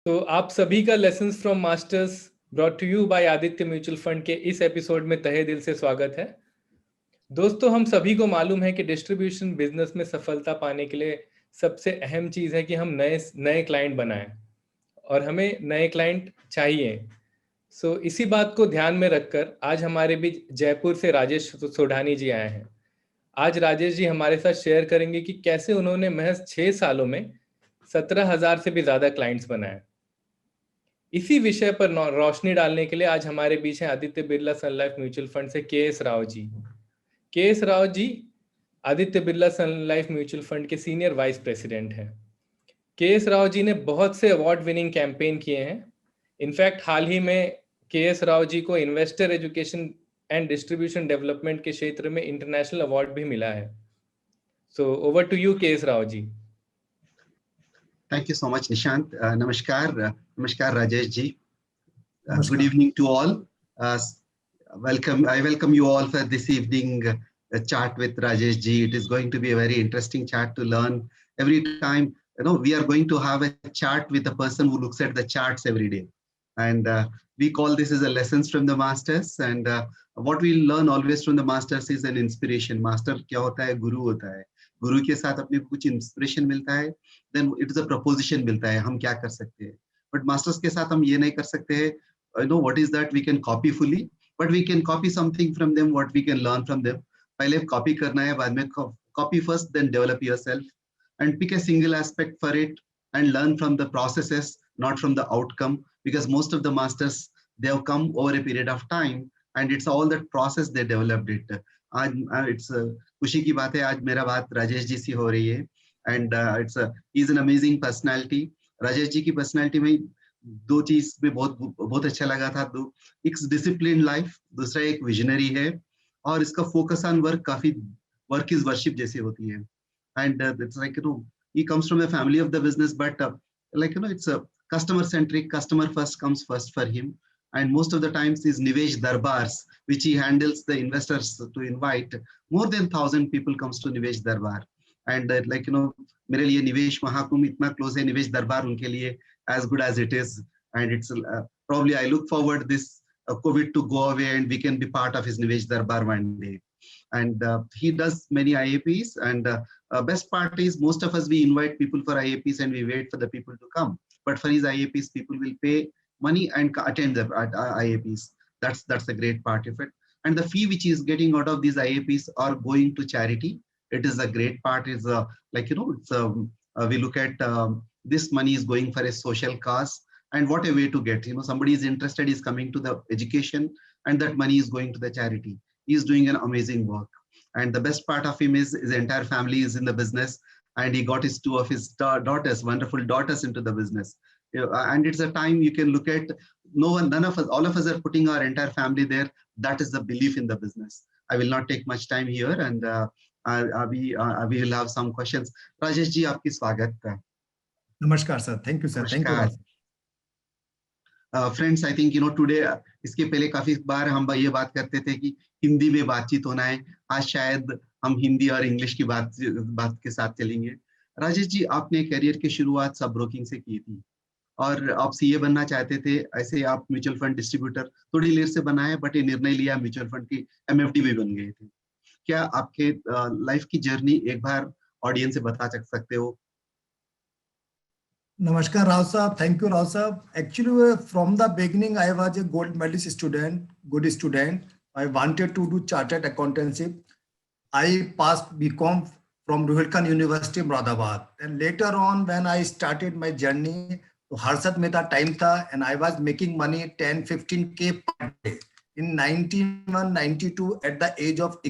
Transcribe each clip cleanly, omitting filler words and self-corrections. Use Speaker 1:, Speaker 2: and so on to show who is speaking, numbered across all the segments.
Speaker 1: तो आप सभी का lessons from masters brought to you by Aditya mutual fund के इस एपिसोड में तहे दिल से स्वागत है। दोस्तों, हम सभी को मालूम है कि डिस्ट्रीब्यूशन बिजनेस में सफलता पाने के लिए सबसे अहम चीज़ है कि हम नए नए क्लाइंट बनाएं और हमें नए क्लाइंट चाहिए। इसी बात को ध्यान में रखकर आज हमारे बीच जयपुर से राजेश सोढानी जी आए हैं। आज राजेश जी हमारे साथ शेयर करेंगे कि कैसे उन्होंने महज 6 सालों में 17,000 से भी ज़्यादा क्लाइंट्स बनाए। इसी विषय पर रोशनी डालने के लिए आज हमारे बीच हैं आदित्य बिरला सन लाइफ म्यूचुअल फंड से के.एस. राव जी। के.एस. राव जी आदित्य बिरला सन लाइफ म्यूचुअल फंड के सीनियर वाइस प्रेसिडेंट हैं। के.एस. राव जी ने बहुत से अवार्ड विनिंग कैंपेन किए हैं। इनफैक्ट हाल ही में के.एस. राव जी को investor education and distribution development के क्षेत्र में इंटरनेशनल अवार्ड भी मिला है। So over to you K S. Rao ji.
Speaker 2: Thank you so much, Nishant. Namaskar, Rajesh ji. Good evening to all. I welcome you all for this evening chat with Rajesh ji. It is going to be a very interesting chat to learn. Every time, we are going to have a chat with a person who looks at the charts every day. And we call this as a lessons from the masters. And what we learn always from the masters is an inspiration. Master क्या होता है? गुरु होता है. गुरु के साथ अपने को कुछ इंस्पिरेशन मिलता है, then it is a proposition मिलता है, हम क्या कर सकते हैं. बट मास्टर्स के साथ हम ये नहीं कर सकते हैं. What is that we can copy fully, but we can copy something from them, what we can learn from them. पहले कॉपी करना है, बाद में copy first, then develop yourself and pick a single aspect for it and learn from the processes, not from the outcome, because most of the masters, they have come over a period of time and it's all that process they developed it. आज it's खुशी की बात है, आज मेरा बात राजेश जी से हो रही है. And he's an amazing personality. Rajesh ji की पर्सनालिटी में दो चीज में बहुत अच्छा लगा था. एक डिसिप्लिन लाइफ, दूसरा एक विजनरी है, और इसका फोकस ऑन वर्क काफी वर्क इज वर्शिप जैसी होती है. And it's like he comes from a family of the business, but it's a customer centric. Customer first comes first for him, and most of the times these Nivesh Darbars, which he handles the investors to invite, more than 1,000 people comes to Nivesh Darbar. And मेरे लिए निवेश महाकुंभ इतना close है, निवेश दरबार उनके लिए as good as it is. And it's probably I look forward this COVID to go away and we can be part of his Nivesh Darbar one day. And he does many IAPs, and best part is most of us, we invite people for IAPs and we wait for the people to come. But for his IAPs, people will pay money and attend the IAPs. That's the great part of it. And the fee which he is getting out of these IAPs are going to charity. It is a great part. Is we look at this money is going for a social cause, and what a way to get. Somebody is interested, is coming to the education, and that money is going to the charity. He is doing an amazing work. And the best part of him is his entire family is in the business, and he got his two of his daughters, wonderful daughters, into the business. And it's a time you can look at, none of us, all of us are putting our entire family there. That is the belief in the business. I will not take much time here, and we will have some questions. Rajesh ji, आपकी स्वागत है.
Speaker 3: Namaskar sir, thank you sir. Thank you.
Speaker 2: Friends, I think today, इसके पहले काफी बार हम ये बात करते थे कि हिंदी में बातचीत होना है. आज शायद हम हिंदी और इंग्लिश की बात के साथ चलेंगे. राजेश जी, आपने करियर की शुरुआत सब ब्रोकिंग से की थी और आप सीए बनना चाहते थे. ऐसे आप म्यूचुअल फंड डिस्ट्रीब्यूटर थोड़ी देर से बनाए, बट ये निर्णय लिया म्यूचुअल फंड की एमएफडी भी बन गए थे. क्या आपके लाइफ की जर्नी एक बार ऑडियंस से बता सकते हो?
Speaker 3: Namaskar Rao sahab, thank you Rao sahab. Actually from the beginning I was a gold medalist student, good student. I wanted to do chartered accountancy. I passed BCom from Ruhelkhan University, Moradabad. And later on when I started my journey, तो हर्षद में था, time था, and I was making money 10-15K per day. In 91-92 at the age of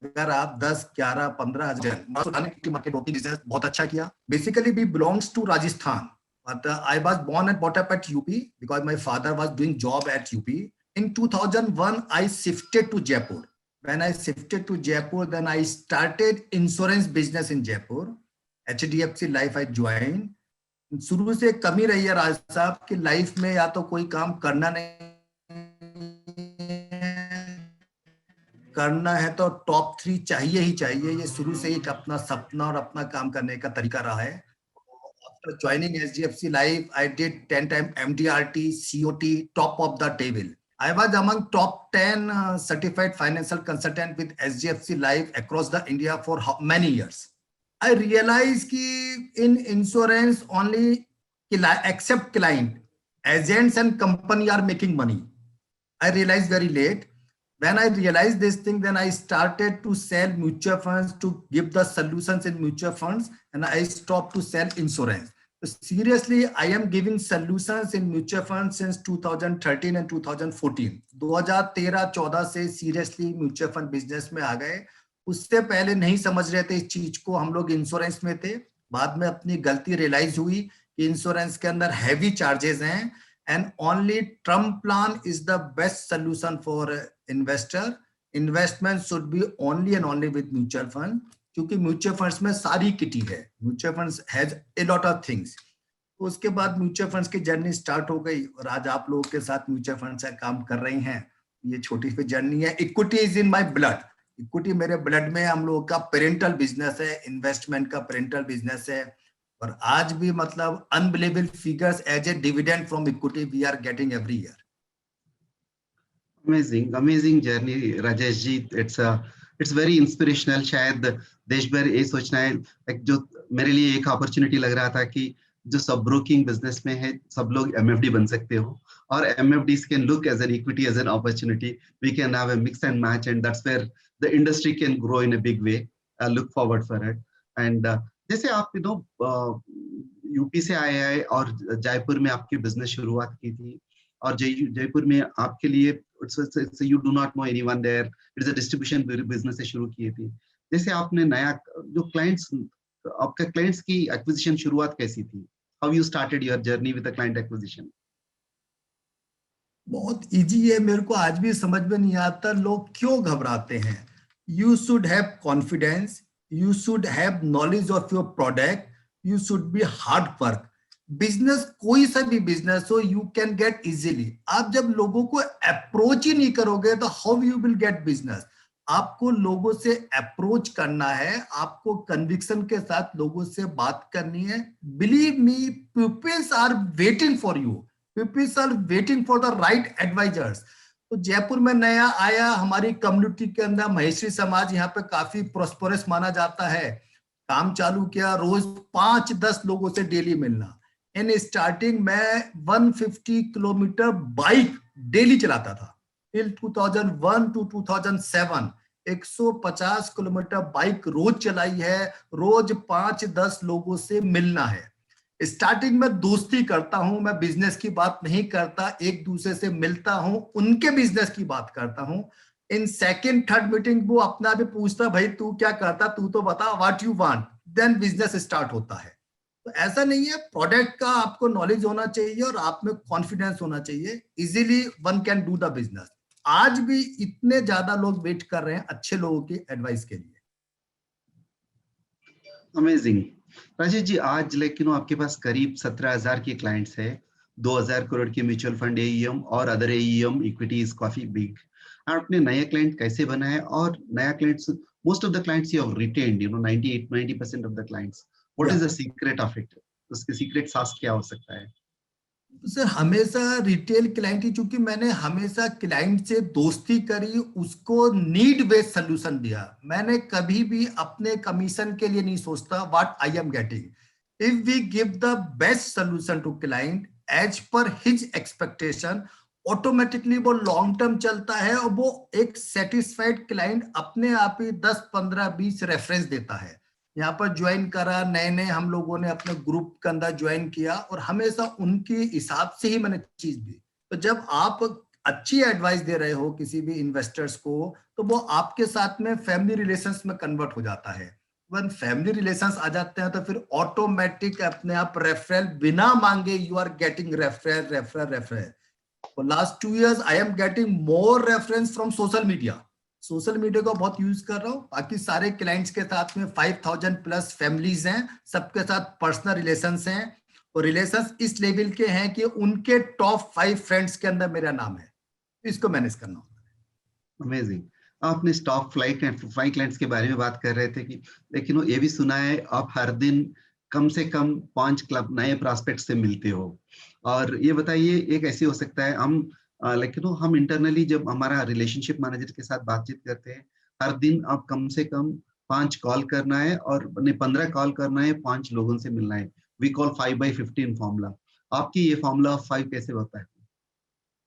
Speaker 3: अगर आप 10, 11, 15 market business बहुत अच्छा किया. Basically we belongs to Rajasthan, but I was born and brought up at UP because my father was doing job at UP. In 2001 I shifted to Jaipur. When I shifted to Jaipur, then I started insurance business in Jaipur. HDFC Life I joined. शुरू से कमी रही है राज साहब कि life में या तो कोई काम करना नहीं, करना है तो टॉप 3 चाहिए ही चाहिए। ये शुरू से एक अपना सपना और अपना काम करने का तरीका रहा है। After joining SGFC Life, I did 10 time MDRT, COT, top of the table. I was among top 10 certified financial consultant with SGFC Life across the India for many years. I realized कि in insurance only except client, agents and company are making money. I realized very late. When I realized this thing, then I started to sell mutual funds to give the solutions in mutual funds, and I stopped to sell insurance. So seriously, I am giving solutions in mutual funds since 2013 and 2014. 2013-14 से seriously mutual fund business में आ गए। उससे पहले नहीं समझ रहे थे इस चीज को, हम लोग इंश्योरेंस में थे। बाद में अपनी गलती रियलाइज हुई कि इंश्योरेंस के अंदर हैवी चार्जेस हैं, and only term plan is the best solution for investor. Investment should be only and only with mutual fund, क्योंकि म्यूचुअल फंड्स में सारी किटी है। Mutual funds has a lot of things. तो उसके बाद mutual funds की journey start हो गई और आज आप लोगों के साथ म्यूचुअल फंड से काम कर रही हैं। ये छोटी सी जर्नी है। Equity is in my blood, equity मेरे ब्लड में। हम लोगों का पेरेंटल बिजनेस है, इन्वेस्टमेंट का पेरेंटल बिजनेस है, और आज भी मतलब unbelievable figures as a dividend from equity we are getting every year.
Speaker 2: Amazing journey Rajesh ji. It's very inspirational. शायद देश भर ये सोचना है, जो मेरे लिए एक अपॉर्चुनिटी लग रहा था कि जो सब ब्रोकिंग बिजनेस में है सब लोग एमएफडी बन सकते हो, और MFDs can look as an equity, as an opportunity. We can have a mix and match, and that's where the industry can grow in a big way. Look forward for it. And जैसे आप UP से आए हैं और जयपुर में आपकी business शुरुआत की थी, और जयपुर में आपके लिए you do not know anyone there, it is a distribution business से शुरू किए थे। जैसे आपने नया जो क्लाइंट्स, आपका क्लाइंट्स की एक्विजिशन शुरुआत कैसी थी? How you started your journey with the client acquisition?
Speaker 3: बहुत इजी है, मेरे को आज भी समझ में नहीं आता लोग क्यों घबराते हैं। You should have confidence, you should have knowledge of your product, you should be hard work. Business कोई सा भी बिजनेस हो, यू कैन गेट इजीली। आप जब लोगों को अप्रोच ही नहीं करोगे तो how you will get business. आपको लोगों से अप्रोच करना है, आपको कन्विक्शन के साथ लोगों से बात करनी है। Believe me, peoples are waiting for you, peoples are waiting for the right advisers. तो जयपुर में नया आया, हमारी कम्युनिटी के अंदर महेश्वरी समाज यहाँ पे काफी प्रोस्परस माना जाता है। काम चालू किया, रोज 5-10 लोगों से डेली मिलना। इन स्टार्टिंग मैं 150 किलोमीटर बाइक डेली चलाता था। टिल 2001 टू 2007 150 किलोमीटर बाइक रोज चलाई है। रोज 5-10 लोगों से मिलना है। स्टार्टिंग में दोस्ती करता हूं, मैं बिजनेस की बात नहीं करता, एक दूसरे से मिलता हूं, उनके बिजनेस की बात करता हूं। इन सेकंड थर्ड मीटिंग वो अपना भी पूछता, भाई तू क्या करता, तू तो बता, what you want, then business start होता है। तो ऐसा नहीं है, प्रोडक्ट का आपको नॉलेज होना चाहिए और आप में कॉन्फिडेंस होना चाहिए। Easily one can do the business. आज भी इतने ज्यादा लोग वेट कर रहे हैं अच्छे लोगों की एडवाइस के लिए।
Speaker 2: अमेजिंग राजेश जी। आज लेकिन आपके पास करीब 17,000 के क्लाइंट्स है, 2,000 करोड़ की म्यूचुअल फंड एईएम और अदर एईएम इक्विटी इज काफी बिग। आपने नए क्लाइंट कैसे बनाए, और नया clients, most of the clients you have retained, 98-90% of the clients, what is the secret of it? उसके सीक्रेट सॉस क्या हो सकता है?
Speaker 3: सर हमेशा रिटेल क्लाइंट ही, चूंकि मैंने हमेशा क्लाइंट से दोस्ती करी, उसको नीड बेस्ड सोल्यूशन दिया। मैंने कभी भी अपने कमीशन के लिए नहीं सोचता what I am getting. If we give the best solution to client as per his expectation, automatically वो लॉन्ग टर्म चलता है और वो एक सेटिस्फाइड क्लाइंट अपने आप ही 10, 15, 20 रेफरेंस देता है। यहाँ पर ज्वाइन करा, नए नए हम लोगों ने अपने ग्रुप के अंदर ज्वाइन किया और हमेशा उनके हिसाब से ही मैंने चीज दी। तो जब आप अच्छी एडवाइस दे रहे हो किसी भी इन्वेस्टर्स को, तो वो आपके साथ में फैमिली रिलेशंस में कन्वर्ट हो जाता है। वन फैमिली रिलेशंस आ जाते हैं तो फिर ऑटोमेटिक अपने आप रेफरल बिना मांगे you are getting referral referral referral. For last 2 years I am getting more reference from social media. Social media को बहुत यूज कर रहा हूँ। बाकी सारे क्लाइंट्स के साथ में 5,000 प्लस फैमिलीज हैं, सबके साथ पर्सनल रिलेशंस हैं। और रिलेशंस इस लेवल के हैं कि उनके टॉप 5 फ्रेंड्स के अंदर मेरा नाम है, इसको मैनेज करना होता है।
Speaker 2: अमेजिंग। आपने स्टॉक फ्लाइट क्लाइंट्स के बारे में बात कर रहे थे कि, लेकिन वो ये भी सुना है आप हर दिन कम से कम 5 क्लब नए प्रॉस्पेक्ट से मिलते हो। और ये बताइए, एक ऐसे हो सकता है हम हम इंटरनली जब हमारा रिलेशनशिप मैनेजर के साथ बातचीत करते हैं, हर दिन आप कम से कम 5 कॉल करना है और 15 कॉल करना है, 5 लोगों से मिलना है। We call 5/15 formula. आपकी ये फॉर्मूला 5 कैसे होता है?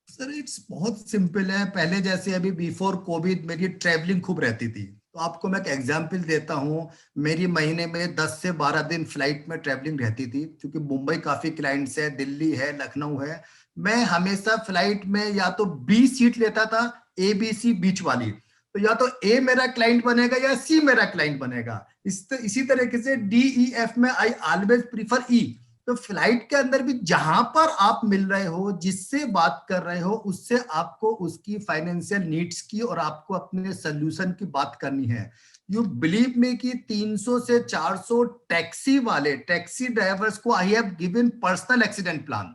Speaker 3: सर इट्स बहुत सिंपल है। पहले जैसे अभी बिफोर कोविड मेरी ट्रैवलिंग खूब रहती थी, तो आपको मैं एक एग्जांपल देता हूँ। मेरी महीने में 10 से 12 दिन फ्लाइट में ट्रैवलिंग रहती थी, क्योंकि मुंबई काफी क्लाइंट्स है, दिल्ली है, लखनऊ है। मैं हमेशा फ्लाइट में या तो बी सीट लेता था, ABC बीच वाली। तो या तो ए मेरा क्लाइंट बनेगा या सी मेरा क्लाइंट बनेगा। इसी तरीके से DEF में आई ऑलवेज प्रीफर ई। तो फ्लाइट के अंदर भी जहां पर आप मिल रहे हो, जिससे बात कर रहे हो, उससे आपको उसकी फाइनेंशियल नीड्स की और आपको अपने सोल्यूशन की बात करनी है। यू बिलीव मी कि 300 से 400 टैक्सी ड्राइवर्स को I have given personal accident plan,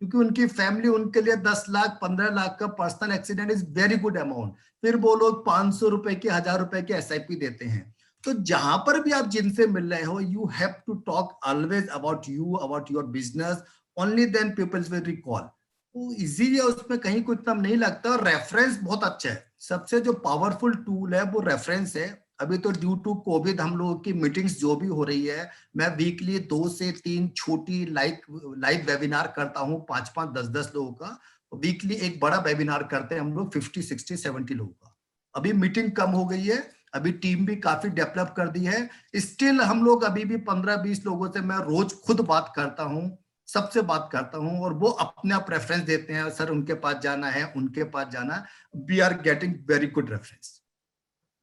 Speaker 3: क्योंकि उनकी फैमिली उनके लिए 10 लाख 15 लाख का personal accident is very good amount. फिर वो लोग 500 रुपए की 1000 रुपए की SIP देते हैं। तो जहां पर भी आप जिनसे मिल रहे हो, you have to talk always about you, about your business, only then peoples will recall. तो इजीली उसमें कहीं कुछ टाइम नहीं लगता। और रेफरेंस बहुत अच्छा है। सबसे जो पावरफुल टूल है वो रेफरेंस है। अभी तो ड्यू टू कोविड हम लोगों की मीटिंग्स जो भी हो रही है, मैं वीकली 2 से 3 छोटी लाइव वेबिनार करता हूँ, 5-5 10-10 लोगों का। वीकली एक बड़ा वेबिनार करते हैं हम लोग 50 60 70 लोगों का। अभी मीटिंग कम हो गई है, अभी टीम भी काफी डेवलप कर दी है। स्टिल हम लोग अभी भी 15-20 लोगों से मैं रोज खुद बात करता हूँ, सबसे बात करता हूँ, और वो अपना प्रेफरेंस देते हैं, सर उनके पास जाना है, उनके पास जाना। We are getting very good reference.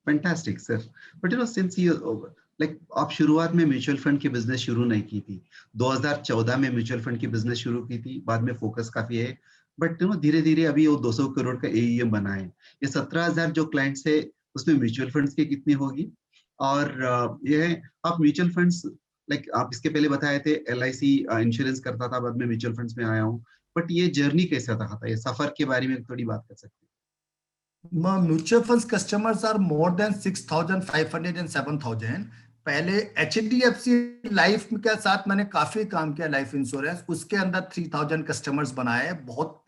Speaker 2: Fantastic sir. But since you आप शुरुआत में म्यूचुअल फंड की बिजनेस शुरू नहीं की थी, 2014 में म्यूचुअल फंड की बिजनेस शुरू की थी, बाद में फोकस काफी है। बट धीरे धीरे अभी वो 200 करोड़ का AUM बना है। ये 17,000 जो क्लाइंट्स है उसमें म्यूचुअल फंड्स की कितनी होगी? और ये है, आप म्यूचुअल फंड्स आप इसके पहले बताए थे LIC इंश्योरेंस करता था, बाद में म्यूचुअल फंड्स में आया हूँ। बट ये जर्नी कैसा था, ये सफर के बारे में थोड़ी बात कर सकते हैं?
Speaker 3: Mutual funds customers are more than 6,500 and 7,000। पहले HDFC लाइफ के साथ मैंने काफी काम किया, लाइफ इंश्योरेंस, उसके अंदर 3,000 कस्टमर्स बनाए। बहुत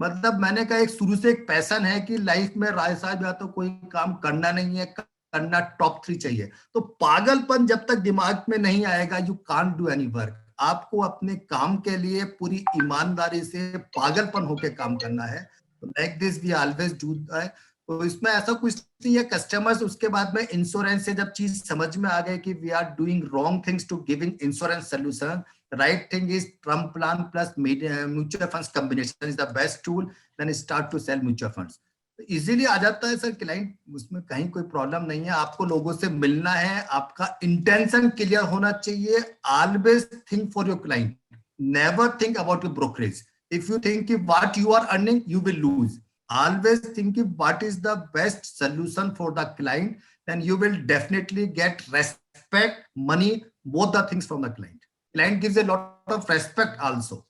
Speaker 3: मतलब मैंने कहा एक शुरू से एक पैशन है कि लाइफ में राय साहब या तो कोई काम करना नहीं है, करना टॉप 3 चाहिए। तो पागलपन जब तक दिमाग में नहीं आएगा, you can't do any work. आपको अपने काम के लिए पूरी ईमानदारी से पागलपन होके काम करना है। Like this we always do that. तो इसमें ऐसा कुछ नहीं है। कस्टमर्स उसके बाद में इंश्योरेंस से जब चीज समझ में आ गई कि we are doing wrong things to giving insurance solution, right thing is term plan plus mutual funds combination is the best tool, then start to sell mutual funds. तो इजीली आ जाता है सर क्लाइंट, उसमें कहीं कोई problem नहीं है। आपको लोगों से मिलना है, आपका इंटेंशन क्लियर होना चाहिए। Always think for your client, never think about your brokerage. If you think what you are earning, you will lose. Always think what is the best solution for the client, then you will definitely get respect, money, both the things from the client. Client gives a lot of respect also.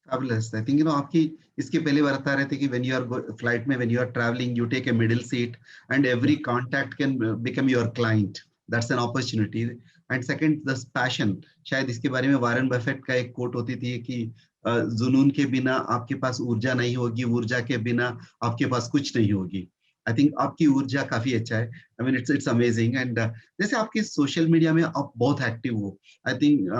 Speaker 2: Fabulous. I think आपकी इसके पहले बता रहे थे कि when you are flight में, when you are traveling, you take a middle seat and every contact can become your client. That's an opportunity. And second, the passion. शायद इसके बारे में वारेन बफेट का एक कोट होती थी कि जुनून के बिना आपके पास ऊर्जा नहीं होगी, ऊर्जा के बिना आपके पास कुछ नहीं होगी। आई थिंक आपकी ऊर्जा काफी अच्छा है। I mean it's amazing. And जैसे आपके सोशल मीडिया में आप बहुत एक्टिव हो। I think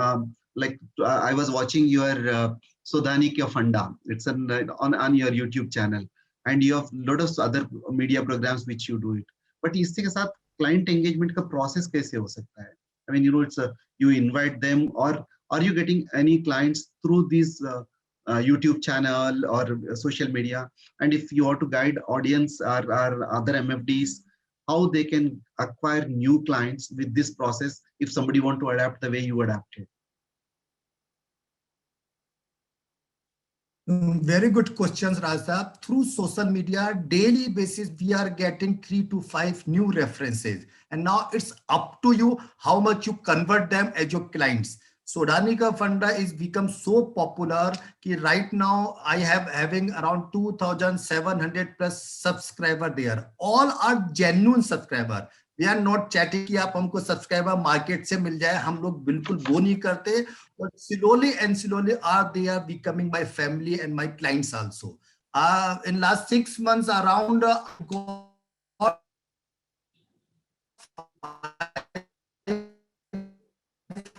Speaker 2: I was watching your Sodhani Kya Funda. It's on your YouTube channel, and you have lot of other media programs which you do it. But इसके के साथ client engagement का process कैसे हो सकता है? I mean, it's you invite them, or are you getting any clients through these YouTube channel or social media? And if you want to guide audience or other MFDs, how they can acquire new clients with this process if somebody want to adapt the way you adapted?
Speaker 3: Very good questions, Raj Saab. Through social media, daily basis, we are getting 3 to 5 new references. And now it's up to you how much you convert them as your clients. Sodhani ka funda is become so popular कि right now I have having around 2,700 plus subscriber there. All are genuine subscriber. We are not chatting कि आप हमको subscriber market से मिल जाए, हम लोग बिल्कुल वो नहीं करते. But slowly and slowly they are becoming my family and my clients also. In last 6 months around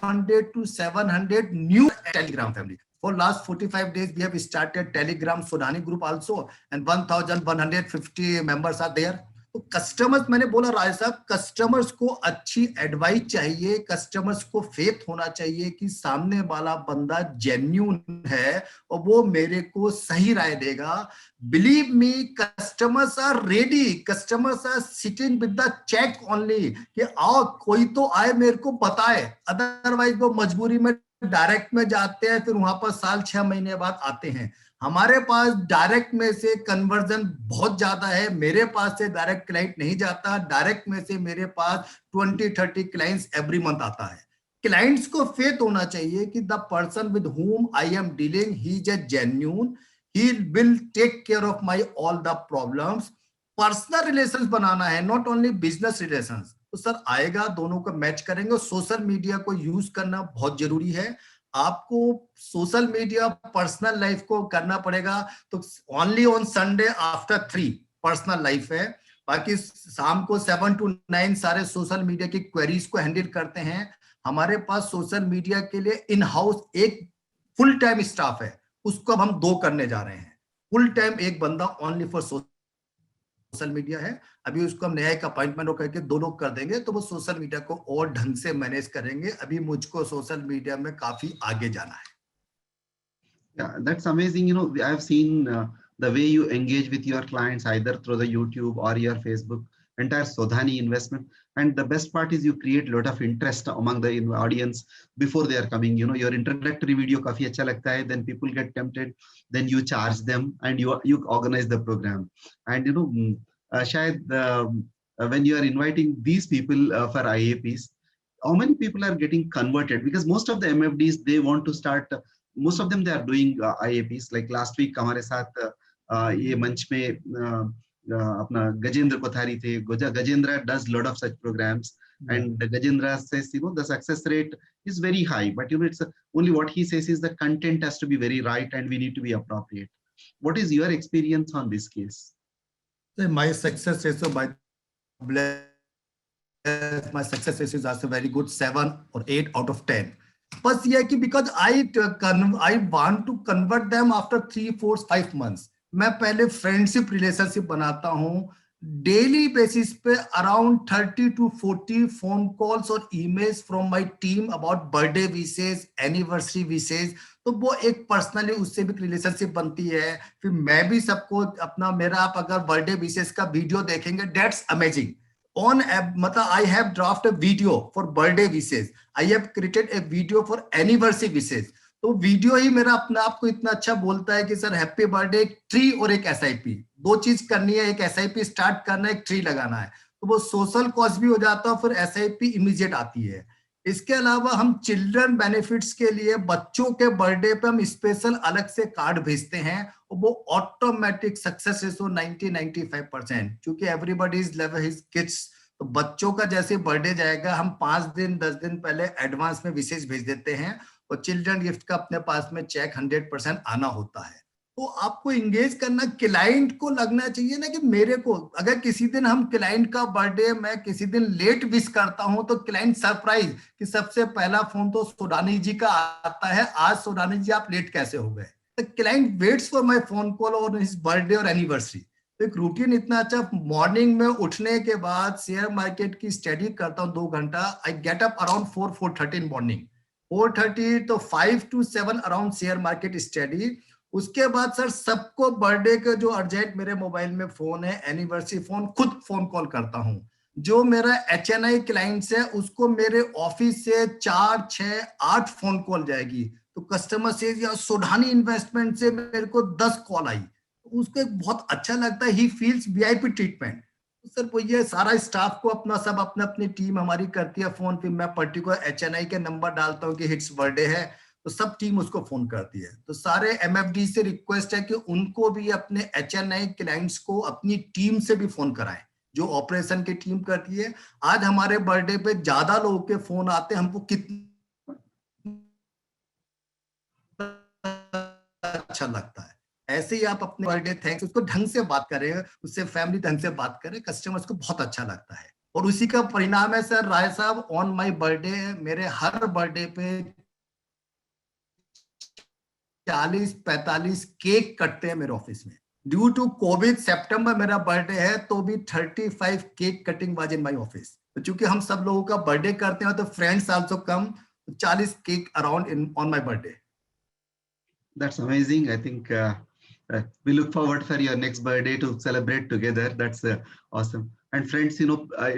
Speaker 3: 500 to 700 new Telegram family. For last 45 days, we have started Telegram Sodhani group also, and 1,150 members are there. तो customers, मैंने बोला राय साहब, customers को अच्छी advice चाहिए, customers को faith होना चाहिए कि सामने वाला बंदा जेन्युइन है और वो मेरे को सही राय देगा. Believe me, customers are ready, customers are sitting with the cheque only कि आओ कोई तो आए मेरे को बताए. अदरवाइज वो मजबूरी में डायरेक्ट में जाते हैं, फिर वहां पर साल 6 महीने बाद आते हैं. हमारे पास डायरेक्ट में से कन्वर्जन बहुत ज्यादा है. मेरे पास से डायरेक्ट क्लाइंट नहीं जाता, डायरेक्ट में से मेरे पास 20-30 क्लाइंट्स एवरी मंथ आता है. क्लाइंट्स को फेथ होना चाहिए कि the person with whom I am dealing, he is a genuine, he will take care of my all the problems. Personal relations बनाना है, नॉट ओनली बिजनेस रिलेशंस. तो sir आएगा, दोनों को मैच करेंगे. सोशल मीडिया को यूज करना बहुत जरूरी है. आपको सोशल मीडिया पर्सनल लाइफ को करना पड़ेगा. तो only on Sunday after 3 personal life है, बाकी शाम को 7 to 9 सारे सोशल मीडिया की क्वेरीज को हैंडल करते हैं. हमारे पास सोशल मीडिया के लिए इन हाउस एक फुल टाइम स्टाफ है, उसको अब हम 2 करने जा रहे हैं. फुल टाइम एक बंदा ओनली फॉर सोशल मीडिया है. अभी उसको हम नया एक अपॉइंटमेंट करके 2 लोग कर देंगे, तो वो सोशल मीडिया को और ढंग से मैनेज करेंगे. अभी मुझको सोशल मीडिया में काफी आगे जाना है.
Speaker 2: Yeah, that's amazing. You know, I've seen the way you engage with your clients either through the YouTube or your Facebook, entire Sodhani investment. And the best part is you create a lot of interest among the audience before they are coming. You know, your introductory video काफी अच्छा लगता है, then people get tempted, then you charge them and you organize the program. And you know, शायद when you are inviting these people for IAPs, how many people are getting converted? Because most of the MFDs, they want to start, most of them they are doing IAPs. Like last week हमारे साथ ये मंच में अपना गजेंद्र कोठारी थे. Gajendra does lot of such programs, and Gajendra says, you know, the success rate is very high, but you know, it's only what he says is the content has to be very right and we need to be appropriate. What is your experience on this case?
Speaker 3: My success ratio, my success ratio is also very good, 7 or 8 out of 10. बस ये है कि because I want to convert them after 3, 4, 5 months. मैं पहले friendship relationship बनाता हूँ. Daily basis पे around 30 to 40 phone calls और emails from my team about birthday wishes, anniversary wishes. तो वो एक पर्सनली उससे भी रिलेशनशिप बनती है. फिर मैं भी सबको अपना, मेरा आप अगर बर्थडे विशेस का वीडियो देखेंगे, दैट्स अमेजिंग. On मतलब I have drafted a video for birthday wishes. I have created a video for anniversary wishes. तो वीडियो ही मेरा अपने आप को इतना अच्छा बोलता है कि सर हैप्पी बर्थडे, एक ट्री और एक SIP, 2 चीज करनी है. एक SIP स्टार्ट करना है, एक ट्री लगाना है. तो वो सोशल कॉस्ट भी हो जाता है, फिर SIP इमीडिएट आती है. इसके अलावा हम चिल्ड्रन बेनिफिट्स के लिए बच्चों के बर्थडे पे हम स्पेशल अलग से कार्ड भेजते हैं, और वो ऑटोमेटिक सक्सेस रेशो 90-95%, क्योंकि everybody is love his kids. तो बच्चों का जैसे बर्थडे जाएगा, हम 5 दिन 10 दिन पहले एडवांस में विशेष भेज देते हैं, और चिल्ड्रन गिफ्ट का अपने पास में चेक 100% आना होता है. तो आपको इंगेज करना, क्लाइंट को लगना चाहिए ना कि मेरे को, अगर किसी दिन हम क्लाइंट का बर्थडे मैं किसी दिन लेट विश करता हूं, तो क्लाइंट सरप्राइज कि सबसे पहला फोन तो सोडानी जी का आता है, आज सोडानी जी आप लेट कैसे हो गए. तो client waits for my phone call और हिज बर्थडे और एनिवर्सरी. तो एक रूटीन इतना अच्छा. मॉर्निंग में उठने के बाद शेयर मार्केट की स्टडी करता हूँ 2 घंटा. I get up around 4:30 in morning. 4:30 तो 5 to 7 around share market study. उसके बाद सर सबको बर्थडे के जो अर्जेंट मेरे मोबाइल में फोन है, एनिवर्सरी फोन, खुद फोन कॉल करता हूं. जो मेरा HNI क्लाइंट्स है, उसको मेरे ऑफिस से 4, 6, 8 फोन कॉल जाएगी. तो कस्टमर से या सोडानी इन्वेस्टमेंट से मेरे को 10 कॉल आई. उसको एक बहुत अच्छा लगता है. He feels VIP treatment. Sir वो ये सारा स्टाफ को अपना सब अपने अपनी टीम हमारी करती है फोन, फिर मैं पर्टिकुलर HNI के नंबर डालता हूँ कि हिट्स बर्थडे है, तो सब टीम उसको फोन करती है। तो सारे MFD से रिक्वेस्ट है कि उनको भी अपने HNI क्लाइंट्स को अपनी टीम से भी फोन कराएं, जो ऑपरेशन की टीम करती है। आज हमारे बर्थडे पे ज्यादा लोगों के फोन आते हैं, हमको कितना अच्छा लगता है। ऐसे ही आप अपने बर्थडे थैंक्स उसको ढंग से बात करें, उससे फैमिली ढंग से बात करें, कस्टमर्स को बहुत अच्छा लगता है। और उसी का परिणाम है सर राय साहब, ऑन माय बर्थडे मेरे हर बर्थडे पे 40-45 केक कटते हैं मेरे ऑफिस में। ड्यू टू कोविड सितंबर मेरा बर्थडे है, तो भी 35 cake cutting was in my office. तो चूंकि हम सब लोगों का बर्थडे करते हैं तो friends also come, 40 cake around in on my birthday.
Speaker 2: That's amazing. I think we look forward for your next birthday to celebrate together. That's awesome. And friends,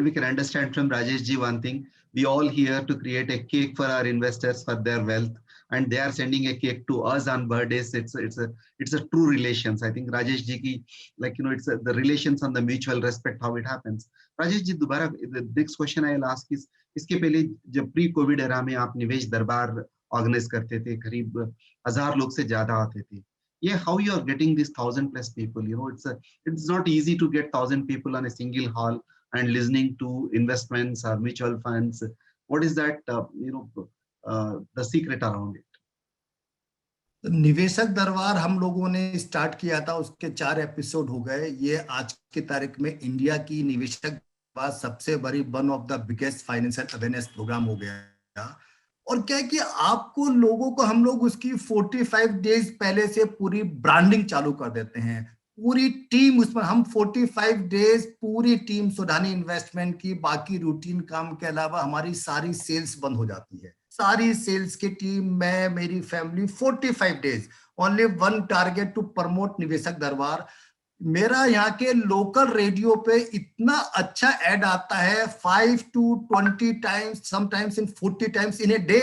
Speaker 2: we can understand from Rajesh ji one thing. We all here to create a cake for our investors for their wealth, and they are sending a cake to us on birthdays. It's a true relations. I think Rajesh ji ki, it's the relations and the mutual respect how it happens. Rajesh ji, दोबारा the next question I'll ask is, इसके पहले जब pre Covid era में आप निवेश दरबार organise करते थे, करीब 1000 लोग से ज्यादा आते थे, ये how you are getting these 1000+ people, it's not easy to get 1000 people on a single hall and listening to investments or mutual funds. What is that the secret around it?
Speaker 3: निवेशक दरबार हम लोगों ने स्टार्ट किया था, उसके 4 episode हो गए। ये आज की तारीख में इंडिया की निवेशक दरबार सबसे बड़ी one of the biggest financial awareness programme हो गया। और क्या है कि आपको लोगों को हम लोग उसकी 45 डेज पहले से पूरी ब्रांडिंग चालू कर देते हैं, पूरी टीम उसमें। हम 45 डेज पूरी टीम सोडानी इन्वेस्टमेंट की, बाकी रूटीन काम के अलावा हमारी सारी सेल्स बंद हो जाती है। सारी सेल्स की टीम, मैं, मेरी family, 45 days only one target to promote निवेशक दरबार। मेरा यहाँ के लोकल रेडियो पे इतना अच्छा एड आता है, 5 to 20 times, sometimes in 40 times in a day.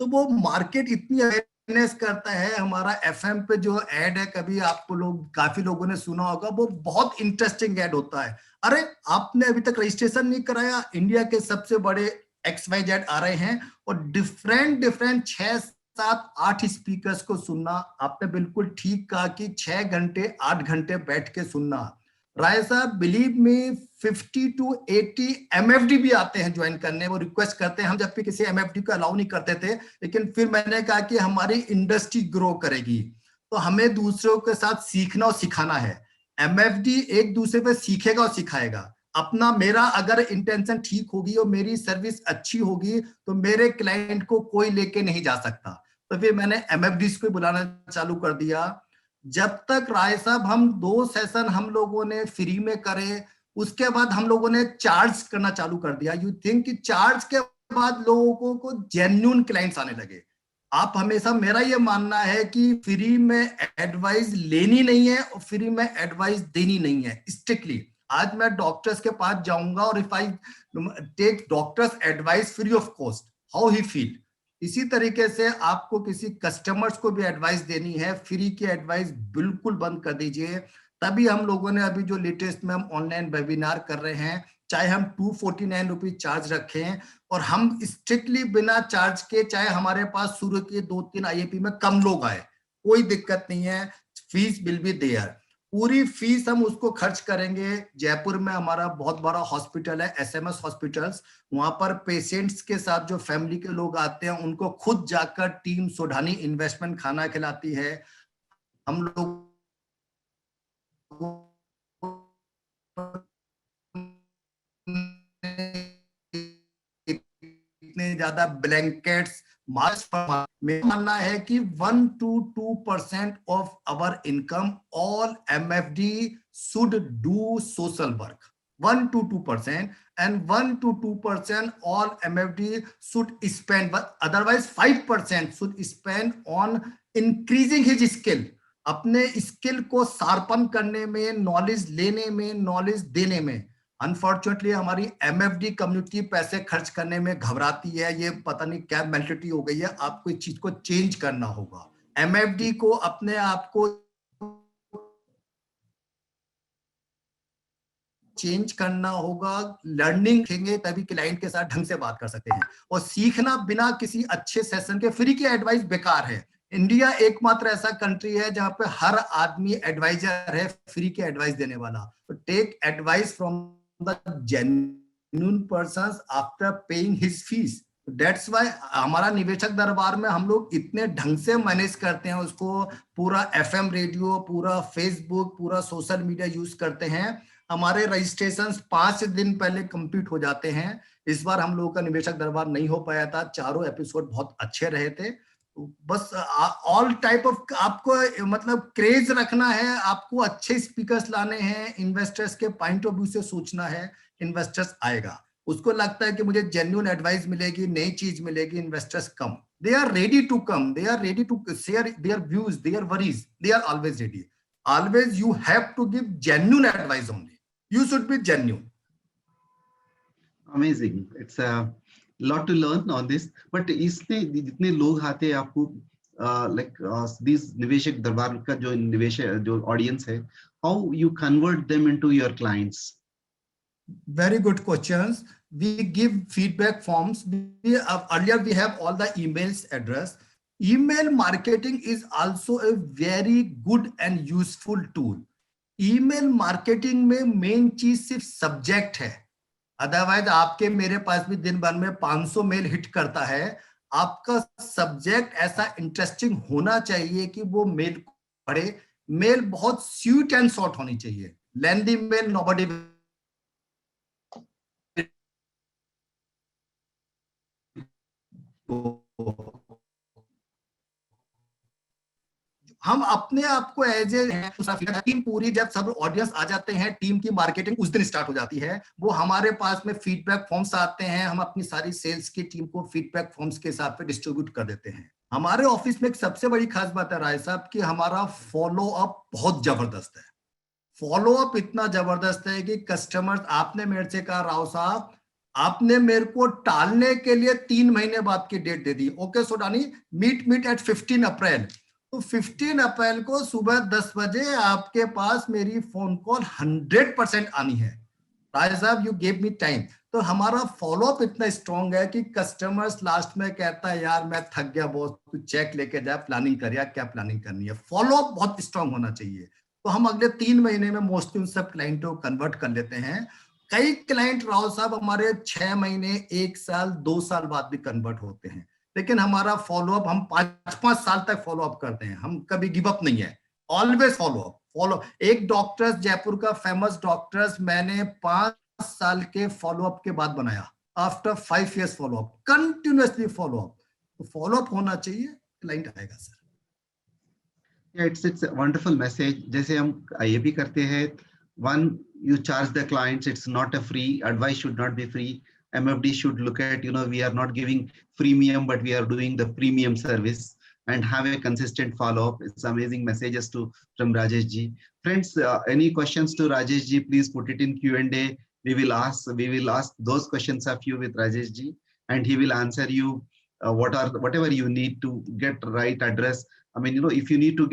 Speaker 3: तो वो मार्केट इतनी अवेयरनेस करता है। हमारा FM पे जो एड है, कभी आपको काफी लोगों ने सुना होगा, वो बहुत इंटरेस्टिंग एड होता है। अरे आपने अभी तक रजिस्ट्रेशन नहीं कराया, इंडिया के सबसे बड़े XYZ आ रहे हैं, और डिफरेंट 6-7-8 स्पीकर्स को सुनना। आपने बिल्कुल ठीक कहा कि 6 घंटे 8 घंटे बैठ के सुनना। राय साहब बिलीव मी, 50 to 80 MFD भी आते हैं ज्वाइन करने, वो रिक्वेस्ट करते हैं। हम जब भी किसी MFD को अलाउ नहीं करते थे, लेकिन फिर मैंने कहा कि हमारी इंडस्ट्री ग्रो करेगी तो हमें दूसरों के साथ सीखना और सिखाना है। MFD एक दूसरे पे सीखेगा और सिखाएगा। अपना मेरा अगर इंटेंशन ठीक होगी और मेरी सर्विस अच्छी होगी तो मेरे क्लाइंट को कोई लेके नहीं जा सकता। तो फिर मैंने MFDs को बुलाना चालू कर दिया। जब तक राय साहब हम 2 सेशन हम लोगों ने फ्री में करे, उसके बाद हम लोगों ने चार्ज करना चालू कर दिया। यू थिंक कि चार्ज के बाद लोगों को जेन्युइन क्लाइंट्स आने लगे। आप हमेशा, मेरा ये मानना है कि फ्री में एडवाइस लेनी नहीं है और फ्री में एडवाइस देनी नहीं है स्ट्रिक्टली। आज मैं डॉक्टर्स के पास जाऊंगा और if I take doctor's advice free of cost, how he feel. इसी तरीके से आपको किसी कस्टमर्स को भी एडवाइस देनी है, फ्री की एडवाइस बिल्कुल बंद कर दीजिए। तभी हम लोगों ने अभी जो लेटेस्ट में हम ऑनलाइन वेबिनार कर रहे हैं, चाहे हम 249 रुपीज चार्ज रखें और हम स्ट्रिक्टली बिना चार्ज के, चाहे हमारे पास शुरू के 2-3 IAP में कम लोग आए, कोई दिक्कत नहीं है, फीस विल बी देयर। पूरी फीस हम उसको खर्च करेंगे। जयपुर में हमारा बहुत बड़ा हॉस्पिटल है, SMS हॉस्पिटल्स। वहां पर पेशेंट्स के साथ जो फैमिली के लोग आते हैं, उनको खुद जाकर टीम सोडानी इन्वेस्टमेंट खाना खिलाती है। हम लोग इतने ज्यादा ब्लैंकेट्स, मास्क, मेरा मानना है कि 1 to 2% of our income all MFD should do social work. 1 to 2% and 1 to 2% all MFD should spend, but otherwise 5% should spend on increasing his skill, अपने स्किल को शार्पन करने में, नॉलेज लेने में, नॉलेज देने में। अनफॉर्चुनेटली हमारी MFD कम्युनिटी पैसे खर्च करने में घबराती है। ये पता नहीं क्या मेंटालिटी हो गई है, आपको इस चीज को चेंज करना होगा। MFD को अपने आप को चेंज करना होगा, लर्निंग सीखेंगे तभी क्लाइंट के साथ ढंग से बात कर सकते हैं। और सीखना बिना किसी अच्छे सेशन के, फ्री की एडवाइस बेकार है। इंडिया एकमात्र ऐसा कंट्री है जहां पे हर आदमी एडवाइजर है, फ्री की एडवाइस देने वाला। तो take advice from the genuine persons after paying his fees. That's why हमारा निवेशक दरबार में हम लोग इतने ढंग से मैनेज करते हैं उसको, पूरा एफएम रेडियो, पूरा फेसबुक, पूरा सोशल मीडिया यूज करते हैं। हमारे रजिस्ट्रेशन 5 दिन पहले कंप्लीट हो जाते हैं। इस बार हम लोगों का निवेशक दरबार नहीं हो पाया था, चारों एपिसोड बहुत अच्छे रहे थे। बस ऑल टाइप ऑफ, आपको मतलब क्रेज रखना है, आपको अच्छे स्पीकर्स लाने हैं, इन्वेस्टर्स के पॉइंट ऑफ व्यू से सोचना है, इन्वेस्टर्स आएगा। उसको लगता है कि मुझे जेन्युइन एडवाइस मिलेगी, नई चीज मिलेगी, investors come, they are ready to come, they are ready to share their views, their worries, they are always ready. Always you have to give genuine advice only, you should be genuine.
Speaker 2: Amazing. It's a lot to learn on this. But इसमें जितने लोग आते हैं आपको like these निवेशक दरबार का जो निवेशक जो audience है, how you convert them into your clients?
Speaker 3: Very good questions. We give feedback forms. Earlier we have all the emails address. Email marketing is also a very good and useful tool. Email marketing में main चीज सिर्फ subject है। Otherwise आपके मेरे पास भी दिन भर में 500 मेल हिट करता है। आपका सब्जेक्ट ऐसा इंटरेस्टिंग होना चाहिए कि वो मेल पढ़े। मेल बहुत स्वीट एंड शॉर्ट होनी चाहिए। लेंदी मेल नोबडी। हम अपने आप को एज ए टीम पूरी, जब सब ऑडियंस आ जाते हैं, टीम की मार्केटिंग उस दिन स्टार्ट हो जाती है। वो हमारे पास में फीडबैक फॉर्म्स आते हैं, हम अपनी सारी सेल्स की टीम को फीडबैक फॉर्म्स के हिसाब पे डिस्ट्रीब्यूट कर देते हैं। हमारे ऑफिस में एक सबसे बड़ी खास बात है राय साहब कि हमारा फॉलो अप बहुत जबरदस्त है। फॉलो अप इतना जबरदस्त है कि कस्टमर्स, आपने मेरे से कहा राव साहब आपने मेरे को टालने के लिए 3 महीने बाद की डेट दे दी, okay Sodani meet at 15 April. तो 15 अप्रैल को सुबह 10 बजे आपके पास मेरी फोन कॉल 100% आनी है। राय साहब यू गेव मी टाइम। तो हमारा फॉलोअप इतना स्ट्रॉन्ग है कि कस्टमर्स लास्ट में कहता है यार मैं थक गया बॉस, तू चेक लेके जा, प्लानिंग कर, या क्या प्लानिंग करनी है। फॉलोअप बहुत स्ट्रॉन्ग होना चाहिए। तो हम अगले 3 महीने में मोस्टली उन सब क्लाइंटों को कन्वर्ट कर लेते हैं। कई क्लाइंट राव साहब हमारे 6 महीने, 1 साल, 2 साल बाद भी कन्वर्ट होते हैं। लेकिन हमारा फॉलोअप, हम 5 साल तक फॉलोअप करते हैं, हम कभी गिव अप नहीं है, ऑलवेज फॉलोअप। एक डॉक्टर्स, जयपुर का फेमस डॉक्टर्स मैंने 5 साल के फॉलोअप के बाद बनाया। After 5 years follow up, continuously follow up. तो फॉलोअप होना चाहिए, क्लाइंट आएगा sir.
Speaker 2: It's a wonderful message. जैसे हम IAP करते हैं, one you charge the clients, it's not a free, advice should not be free. MFD should look at, we are not giving freemium, but we are doing the premium service and have a consistent follow-up. It's amazing messages from Rajesh ji. Friends, any questions to Rajesh ji, please put it in Q&A. We will ask those questions of you with Rajesh ji, and he will answer you whatever you need to get right address. I mean, if you need to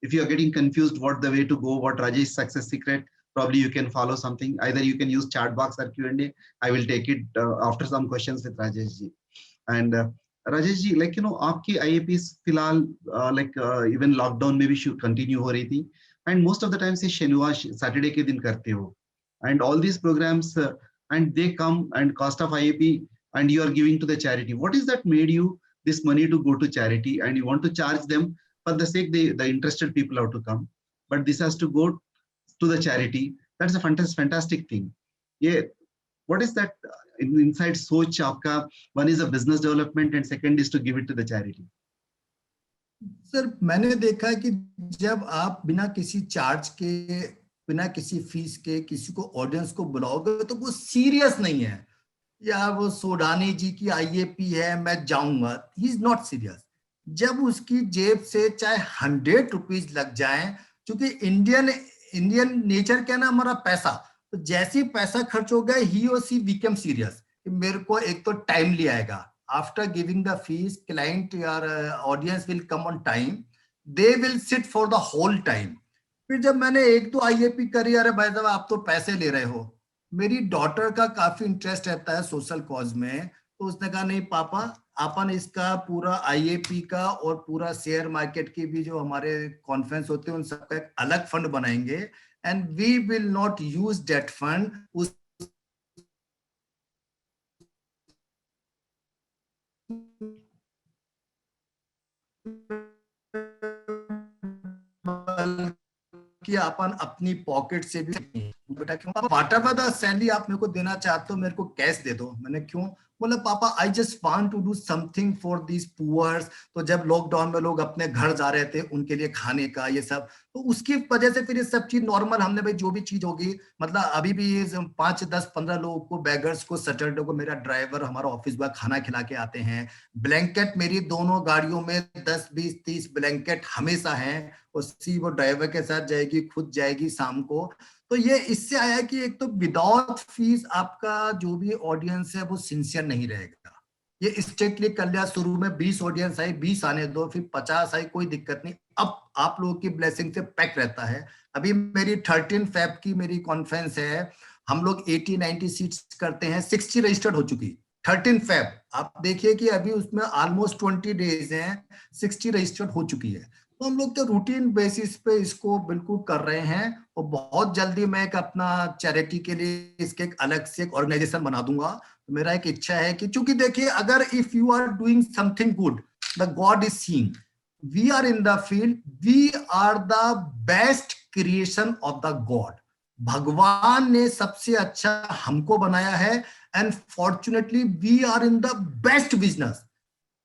Speaker 2: if you are getting confused what the way to go, what Rajesh success secret, probably you can follow something. Either you can use chat box or Q&A. I will take it after some questions with Rajesh ji. And Rajesh ji, like, आपकी IAPs फिलहाल even lockdown में भी continue हो रही थी, and most of the time से शनिवार Saturday के दिन करते हो, and all these programs and they come and cost of IAP and you are giving to the charity. What is that made you this money to go to charity, and you want to charge them for the sake the interested people have to come, but this has to go to the charity? That's a fantastic thing. Yeah, what is that inside सोच आपका? One is a business development and second is to give it to the charity.
Speaker 3: Sir मैंने देखा कि जब आप बिना किसी charge के, बिना किसी फीस के किसी को, ऑडियंस को बुलाओगे तो वो सीरियस नहीं है। या वो सोडानी जी की IAP है मैं जाऊंगा, ही इज नॉट सीरियस। जब उसकी जेब से चाहे 100 रुपीज लग जाए, क्योंकि इंडियन नेचर क्या ना, हमारा पैसा, तो जैसे पैसा खर्च हो गया ही और सी बिकम सीरियस। मेरे को एक तो टाइम लिया आएगा। After giving the fees, client यार audience will come on time, they will sit for the whole time. फिर जब मैंने 1-2 IAP करी, अरे भाई साहब आप तो पैसे ले रहे हो, मेरी डॉटर का काफी इंटरेस्ट रहता है सोशल कॉज में, तो उसने कहा नहीं पापा, अपन इसका पूरा आईएपी का और पूरा शेयर मार्केट की भी जो हमारे कॉन्फ्रेंस होते हैं उन सबका एक अलग फंड बनाएंगे, and we will not use that fund उस कि अपन अपनी पॉकेट से भी, बेटा क्यों, वाट एवर द सैलरी आप मेरे को देना चाहते हो मेरे को कैश दे दो। मैंने क्यों, बोला पापा I just want to do something for these poors. तो जब लॉकडाउन में लोग अपने घर जा रहे थे उनके लिए खाने का ये सब, तो उसकी वजह से फिर ये सब चीज नॉर्मल, हमने भाई जो भी चीज होगी, मतलब अभी भी 5, 10, 15 लोगों को, बैगर्स को सैटरडे को मेरा ड्राइवर हमारा ऑफिस बॉय खाना खिला के आते हैं। ब्लैंकेट मेरी दोनों गाड़ियों में 10, 20, 30 ब्लैंकेट हमेशा हैं, उसी वो ड्राइवर के साथ जाएगी, खुद जाएगी शाम को। तो ये इससे आया कि एक तो विदाउट फीस आपका जो भी ऑडियंस है वो सिंसियर नहीं रहेगा। ये स्ट्रिक्टली कर लिया, शुरू में 20 ऑडियंस आई, 20 आने दो, फिर 50 आई, कोई दिक्कत नहीं। अब आप लोगों की ब्लेसिंग से पैक रहता है। अभी मेरी 13 फेब की मेरी कॉन्फ्रेंस है, हम लोग 80-90 सीट्स करते हैं, 60 रजिस्टर्ड हो चुकी। 13 फेब आप देखिए कि अभी उसमें ऑलमोस्ट 20 डेज हैं, 60 रजिस्टर्ड हो चुकी है। तो हम लोग तो रूटीन बेसिस पे इसको बिल्कुल कर रहे हैं, और बहुत जल्दी मैं एक अपना चैरिटी के लिए इसके एक अलग से एक ऑर्गेनाइजेशन बना दूंगा। तो मेरा एक इच्छा है कि चूंकि देखिए, अगर if you are doing something good, the God is seeing, we are in the field, we are the best creation of the God. भगवान ने सबसे अच्छा हमको बनाया है, and fortunately we are in the best business.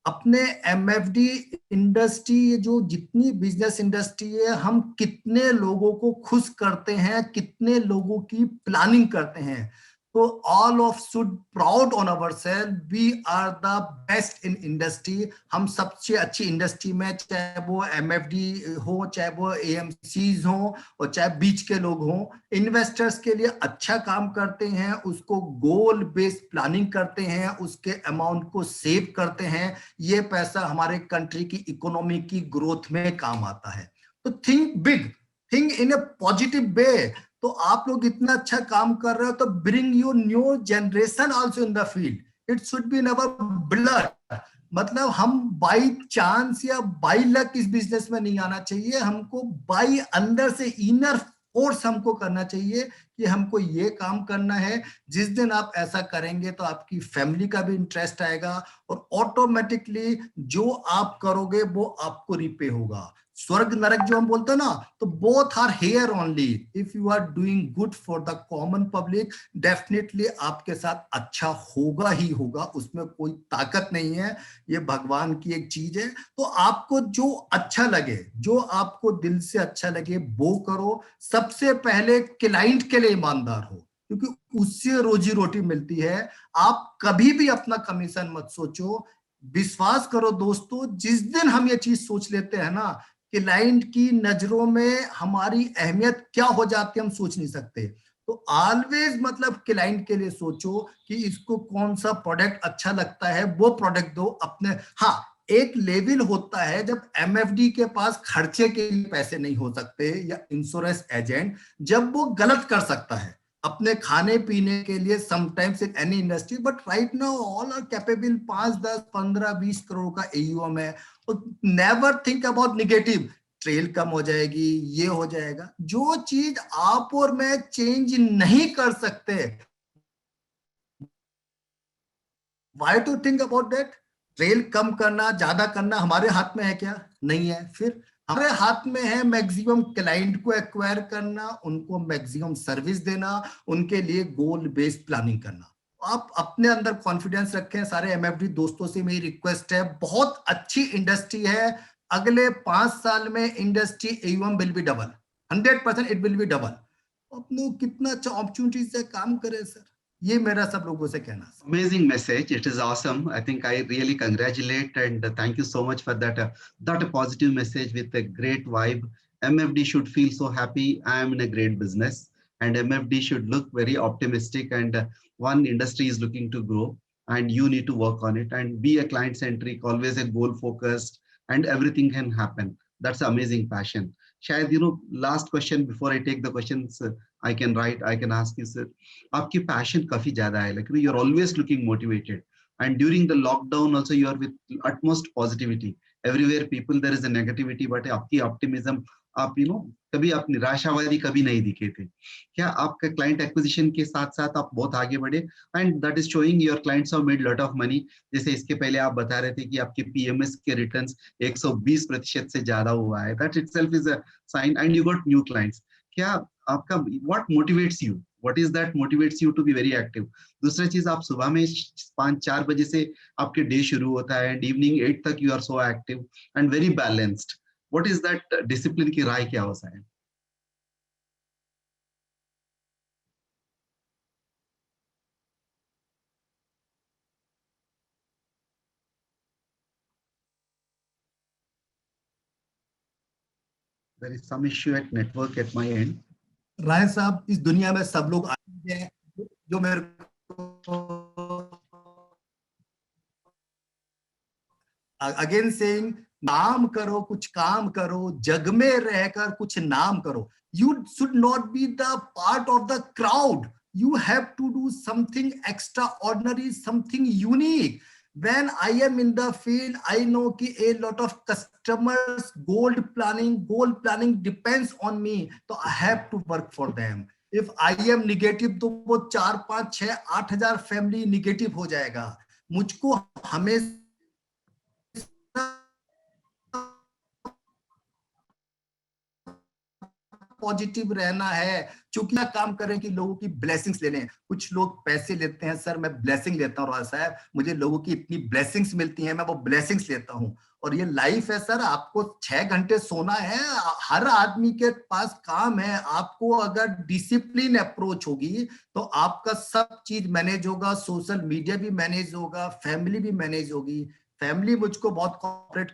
Speaker 3: अपने MFD industry, जो जितनी बिजनेस इंडस्ट्री है, हम कितने लोगों को खुश करते हैं, कितने लोगों की प्लानिंग करते हैं। तो all of should proud on our self, we are the best in industry. हम सबसे अच्छी इंडस्ट्री में, चाहे वो एमएफडी हो, चाहे वो एएमसीज हो, और चाहे बीच के लोग हों, इन्वेस्टर्स के लिए अच्छा काम करते हैं, उसको गोल बेस्ड प्लानिंग करते हैं, उसके अमाउंट को सेव करते हैं। ये पैसा हमारे कंट्री की इकोनॉमी की ग्रोथ में काम आता है। तो think big, think in A positive way. तो आप लोग इतना अच्छा काम कर रहे हो, तो bring your new generation also in the field. It should be in our blood. मतलब हम बाई चांस या बाई लक इस बिजनेस में नहीं आना चाहिए, हमको बाई अंदर से इनर फोर्स हमको करना चाहिए कि हमको ये काम करना है। जिस दिन आप ऐसा करेंगे तो आपकी फैमिली का भी इंटरेस्ट आएगा, और ऑटोमेटिकली जो आप करोगे वो आपको रिपे होगा। स्वर्ग नरक जो हम बोलते हैं ना, तो both are here only. If you are doing good for the common public, definitely आपके साथ अच्छा होगा ही होगा, उसमें कोई ताकत नहीं है, ये भगवान की एक चीज है। तो आपको जो अच्छा लगे, जो आपको दिल से अच्छा लगे वो करो। सबसे पहले क्लाइंट के लिए ईमानदार हो, क्योंकि उससे रोजी रोटी मिलती है। आप कभी भी अपना कमीशन मत सोचो। विश्वास करो दोस्तों, जिस दिन हम ये चीज सोच लेते हैं ना, क्लाइंट की नजरों में हमारी अहमियत क्या हो जाती है हम सोच नहीं सकते। तो ऑलवेज मतलब क्लाइंट के लिए सोचो कि इसको कौन सा प्रोडक्ट अच्छा लगता है, वो प्रोडक्ट दो अपने। हाँ, एक लेवल होता है जब एमएफडी के पास खर्चे के लिए पैसे नहीं हो सकते, या इंश्योरेंस एजेंट जब वो गलत कर सकता है अपने खाने पीने के लिए, sometimes in any industry. But right now all are capable, 5, 10, 15, 20 crore का एयूएम है। Never think about negative, trail कम हो जाएगी, ये हो जाएगा। जो चीज आप और मैं चेंज नहीं कर सकते, why to think about that. Trail कम करना, ज्यादा करना हमारे हाथ में है क्या? नहीं है। फिर हमारे हाथ में है मैक्सिमम क्लाइंट को एक्वायर करना, उनको मैक्सिमम सर्विस देना, उनके लिए गोल बेस्ड प्लानिंग करना। आप अपने अंदर कॉन्फिडेंस रखें। सारे एमएफडी दोस्तों से मेरी रिक्वेस्ट है, बहुत अच्छी इंडस्ट्री है। अगले 5 साल में industry AUM will be double, 100% it will be double. अपने कितना अच्छा अपॉर्चुनिटी से काम करें सर, ये मेरा सब लोगों से कहना है।
Speaker 2: Amazing message. It is awesome. I think I really congratulate and thank you so much for that. That a positive message with a great vibe. MFD should feel so happy. I am in a great business, and MFD should look very optimistic. And one industry is looking to grow, and you need to work on it and be a client centric, always a goal focused, and everything can happen. That's amazing passion. शायद last question before I take the questions I can ask you sir, आपकी passion काफी ज्यादा है, like you are always looking motivated, and during the lockdown also you are with utmost positivity. Everywhere people there is a negativity, but आपकी optimism, आप कभी आप निराशावादी कभी नहीं दिखे थे। क्या आपका क्लाइंट एक्विजिशन के साथ साथ आप बहुत आगे बढ़े, and that is showing your clients have made lot of money. जैसे इसके पहले आप बता रहे थे कि आपके पीएमएस के रिटर्न्स 120% से ज्यादा हुआ है, that itself is a sign, and you got new clients. क्या आपका what motivates you, what is that motivates you to be very active? दूसरा चीज, आप सुबह में 5-4 बजे से आपके डे शुरू होता है एंड इवनिंग 8 तक you are so active and very balanced, what is that discipline की राय क्या हो सकता है? There is some issue at network at my end.
Speaker 3: राय साहब, इस दुनिया में सब लोग हैं जो मेरे को अगेन सेइंग, नाम करो, कुछ काम करो, जग में रहकर कुछ नाम करो। You should not be the part of the crowd. You have to do something extraordinary, something unique. When I am in the field, I know कि a lot of customers goal planning depends on me, so I have to work for them. If I am negative, तो वो 4, 5, 6, 8,000 family negative हो जाएगा। मुझको हमेशा positive रहना है, चूंकि काम करें कि लोगों की ब्लेसिंग्स ले लें। कुछ लोग पैसे लेते हैं, सर मैं ब्लेसिंग लेता हूँ राज साहब, मुझे लोगों की इतनी ब्लेसिंग्स मिलती हैं, मैं वो ब्लेसिंग्स लेता हूँ। और ये लाइफ है सर, आपको 6 घंटे सोना है, हर आदमी के पास काम है। आपको अगर डिसिप्लिन अप्रोच होगी तो आपका सब चीज मैनेज होगा, सोशल मीडिया भी मैनेज होगा, फैमिली भी मैनेज होगी। फैमिली मुझको बहुत कोऑपरेट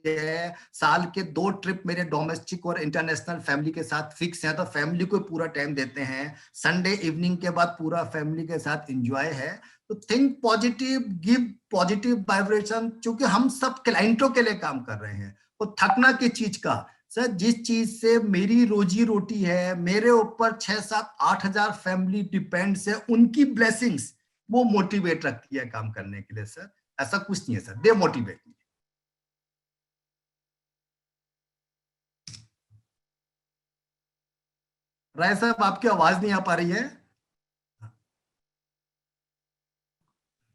Speaker 3: है, साल के 2 ट्रिप मेरे डोमेस्टिक और इंटरनेशनल फैमिली के साथ फिक्स हैं, तो फैमिली को पूरा टाइम देते हैं। संडे इवनिंग के बाद पूरा फैमिली के साथ एंजॉय है। तो think positive, give positive vibration, क्योंकि हम सब क्लाइंटों के लिए काम कर रहे हैं। तो थकना की चीज का सर, जिस चीज से मेरी रोजी रोटी है, मेरे ऊपर 6, 7, 8,000 फैमिली डिपेंड्स है, उनकी ब्लेसिंग्स वो मोटिवेट रखती है काम करने के लिए। सर ऐसा कुछ नहीं है सर, दे मोटिवेट मी। राय साहब, आपकी आवाज नहीं आ पा रही है।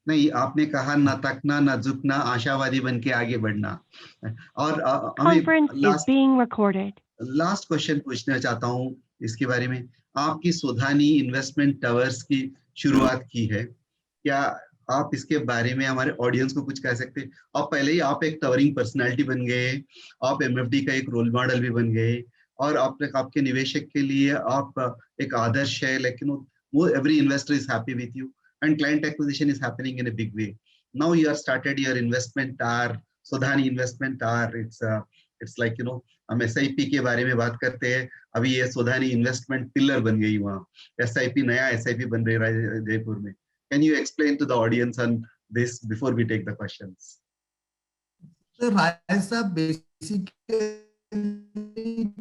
Speaker 2: नहीं, आपने कहा ना थकना ना झुकना, आशावादी बन के आगे बढ़ना। और हमें लास्ट क्वेश्चन पूछना चाहता हूँ इसके बारे में। आपकी सोधानी इन्वेस्टमेंट टावर्स की शुरुआत की है, क्या आप इसके बारे में हमारे ऑडियंस को कुछ कह सकते हैं? और पहले ही आप एक टवरिंग पर्सनालिटी बन गए, आप एमएफडी का एक रोल मॉडल भी बन गए, और आपके निवेशक के लिए आप एक आदर्श है, लेकिन वो every investor is happy with you and client acquisition is happening in a big way. Now you have started your investment tower, Sodhani investment tower. It's like हम SIP के बारे में बात करते हैं, अभी ये सोधानी इन्वेस्टमेंट पिलर बन गई वहाँ। SIP, नया SIP बन रही है जयपुर में। Can you explain to the audience on this before we take the questions?
Speaker 3: राय साहब, बेसिकली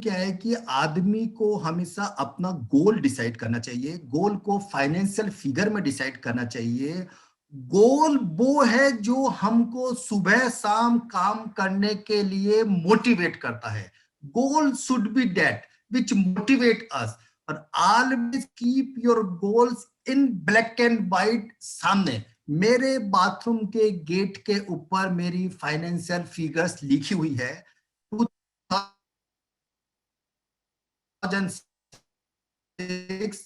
Speaker 3: क्या है कि आदमी को हमेशा अपना गोल डिसाइड करना चाहिए। गोल को फाइनेंशियल फिगर में डिसाइड करना चाहिए। गोल वो है जो हमको सुबह शाम काम करने के लिए मोटिवेट करता है। Goal should be that which motivate us, और always keep your goals in black and white सामने। मेरे बाथरूम के गेट के ऊपर मेरी फाइनेंशियल फिगर्स लिखी हुई है। 2006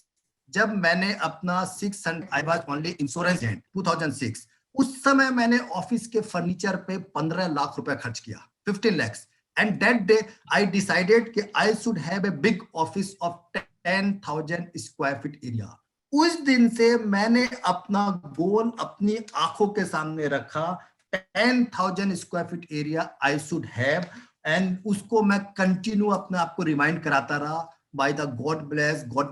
Speaker 3: जब मैंने अपना 600 I was only insurance agent 2006, उस समय मैंने ऑफिस के फर्नीचर पे 15 लाख रुपए खर्च किया, 15 lakhs, and that day I decided कि I should have a big office of 10,000 square feet area. उस दिन से मैंने अपना गोल अपनी आंखों के सामने रखा, 10,000 square feet area I should have, and उसको मैं कंटिन्यू अपने आप को रिमाइंड कराता रहा। बाय द गॉड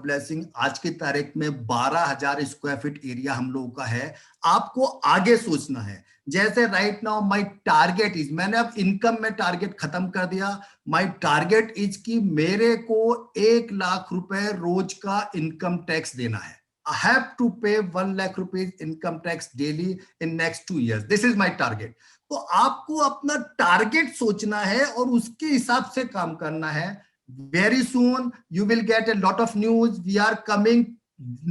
Speaker 3: ब्लेसिंग आज की तारीख में 12,000 स्क्वायर फीट एरिया हम लोगों का है। आपको आगे सोचना है। जैसे right now my target is, मैंने अब इनकम में टारगेट खत्म कर दिया। माय टारगेट इज कि मेरे को 1 लाख रुपए रोज का इनकम टैक्स देना है। I have to pay 1 lakh rupees income tax daily in next 2 years. This is my target. तो आपको अपना टारगेट सोचना है और उसके हिसाब से काम करना है। Very soon you will get a lot of news. We are coming,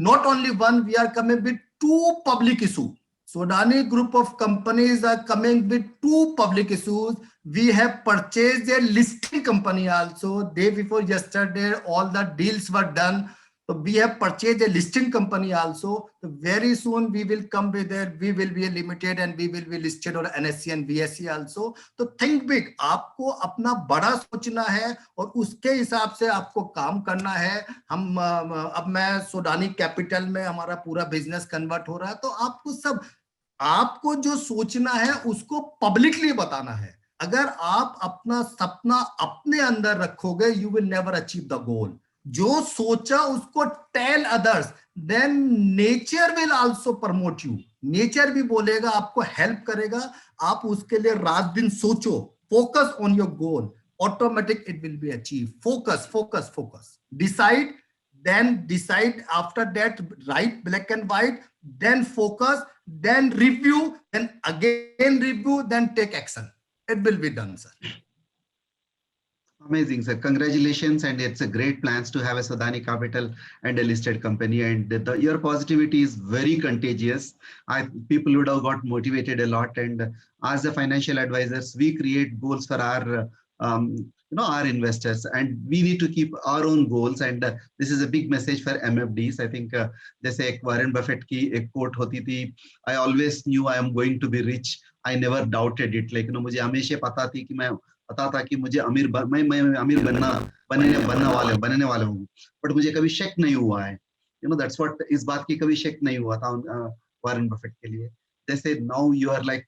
Speaker 3: not only one, we are coming with 2 public issues. Sodani group of companies are coming with 2 public issues. We have purchased a listing company also. Day before yesterday, all the deals were done. So we have purchased a listing company also. So very soon we will come with it. We will be limited and we will be listed on NSE and BSE also. तो think big. आपको अपना बड़ा सोचना है और उसके हिसाब से आपको काम करना है। हम अब मैं सोडानी कैपिटल में हमारा पूरा बिजनेस कन्वर्ट हो रहा है, तो आपको जो सोचना है उसको पब्लिकली बताना है। अगर आप अपना सपना अपने अंदर रखोगे, you will never achieve the goal. जो सोचा उसको tell others, then nature will also promote you. Nature भी बोलेगा, आपको हेल्प करेगा। आप उसके लिए रात दिन सोचो, focus on your goal, automatic it will be achieve. Focus focus focus, decide, then decide, after that write black and white, then focus, then review, then again review, then take action. It will be done, sir.
Speaker 2: Amazing, sir. Congratulations. And it's a great plans to have a Sodani Capital and a listed company. And your positivity is very contagious. People would have got motivated a lot. And as the financial advisors, we create goals for our our investors, and we need to keep our own goals. And this is a big message for MFDs. I think जैसे एक Warren Buffett की एक quote होती थी, I always knew I am going to be rich. I never doubted it. Like मुझे हमेशा पता था कि मुझे मैं अमीर बनने वाला हूँ, बट मुझे कभी शक नहीं हुआ है। that's what, इस बात की कभी शक नहीं हुआ था वारेन बफेट के लिए। जैसे now you are like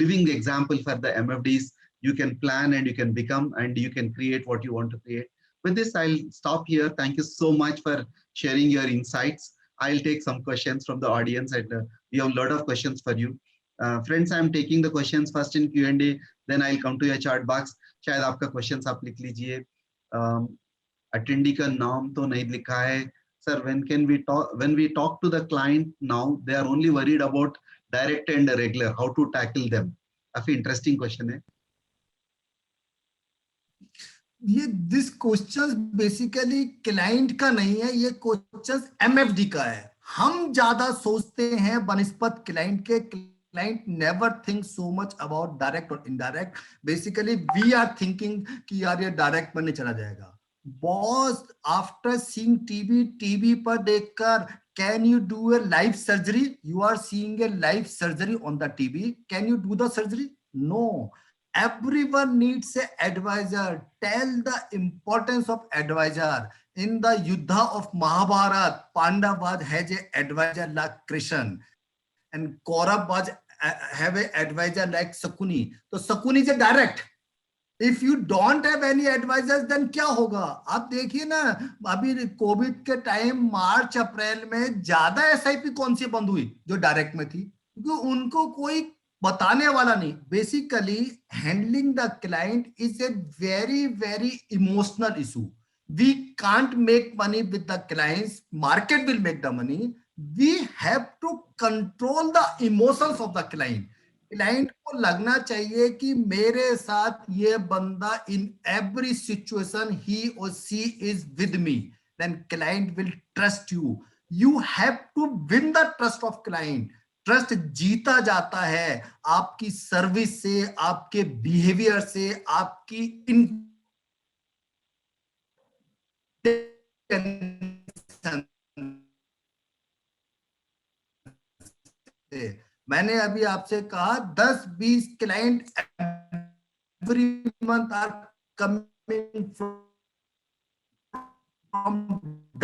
Speaker 2: living example for the MFDs. You can plan and you can become and you can create what you want to create. With this, I'll stop here. Thank you so much for sharing your insights. I'll take some questions from the audience, and we have a lot of questions for you. Friends, I'm taking the questions first in Q&A, then I'll come to your chat box. शायद आपका questions आप लिख लीजिए। Attendee का नाम तो नहीं लिखा है। Sir, when we talk to the client now, they are only worried about direct and regular, how to tackle them? काफी interesting question है।
Speaker 3: ये दिस क्वेश्चन बेसिकली क्लाइंट का नहीं है, ये क्वेश्चन MFD का है। हम ज्यादा सोचते हैं बनस्पत क्लाइंट के। Client never think so much about direct और indirect. Basically we are thinking कि यार ये डायरेक्ट बनने चला जाएगा। बॉस, आफ्टर सीइंग टीवी पर देखकर, can you do a live surgery? You are seeing a live surgery on the TV, can you do the surgery? No. Everyone needs an advisor. Tell the importance of advisor. In the Yuddha of Mahabharata, Pandavas has an advisor like Krishna, and Kaurav was have an advisor like Sakuni. So Sakuni is a direct. If you don't have any advisors, then क्या होगा? आप देखिए ना, अभी Covid के time मार्च अप्रैल में ज्यादा SIP कौन सी बंद हुई? जो डायरेक्ट में थी, क्योंकि उनको कोई बताने वाला नहीं। Basically handling the client is a very very emotional issue. We can't make money with the clients, market will make the money. We have to control the emotions of the client. Client को लगना चाहिए कि मेरे साथ ये बंदा in every situation he और she is with me, then client will trust you. You have to win the trust of client. Trust जीता जाता है आपकी सर्विस से, आपके बिहेवियर से, आपकी मैंने अभी आपसे कहा 10-20 client every month are coming from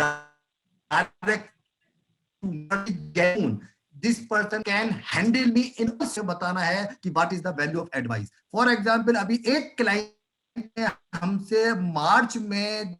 Speaker 3: direct to this person can handle me in से बताना है कि what is the value of advice. For example, अभी एक क्लाइंट ने हमसे मार्च में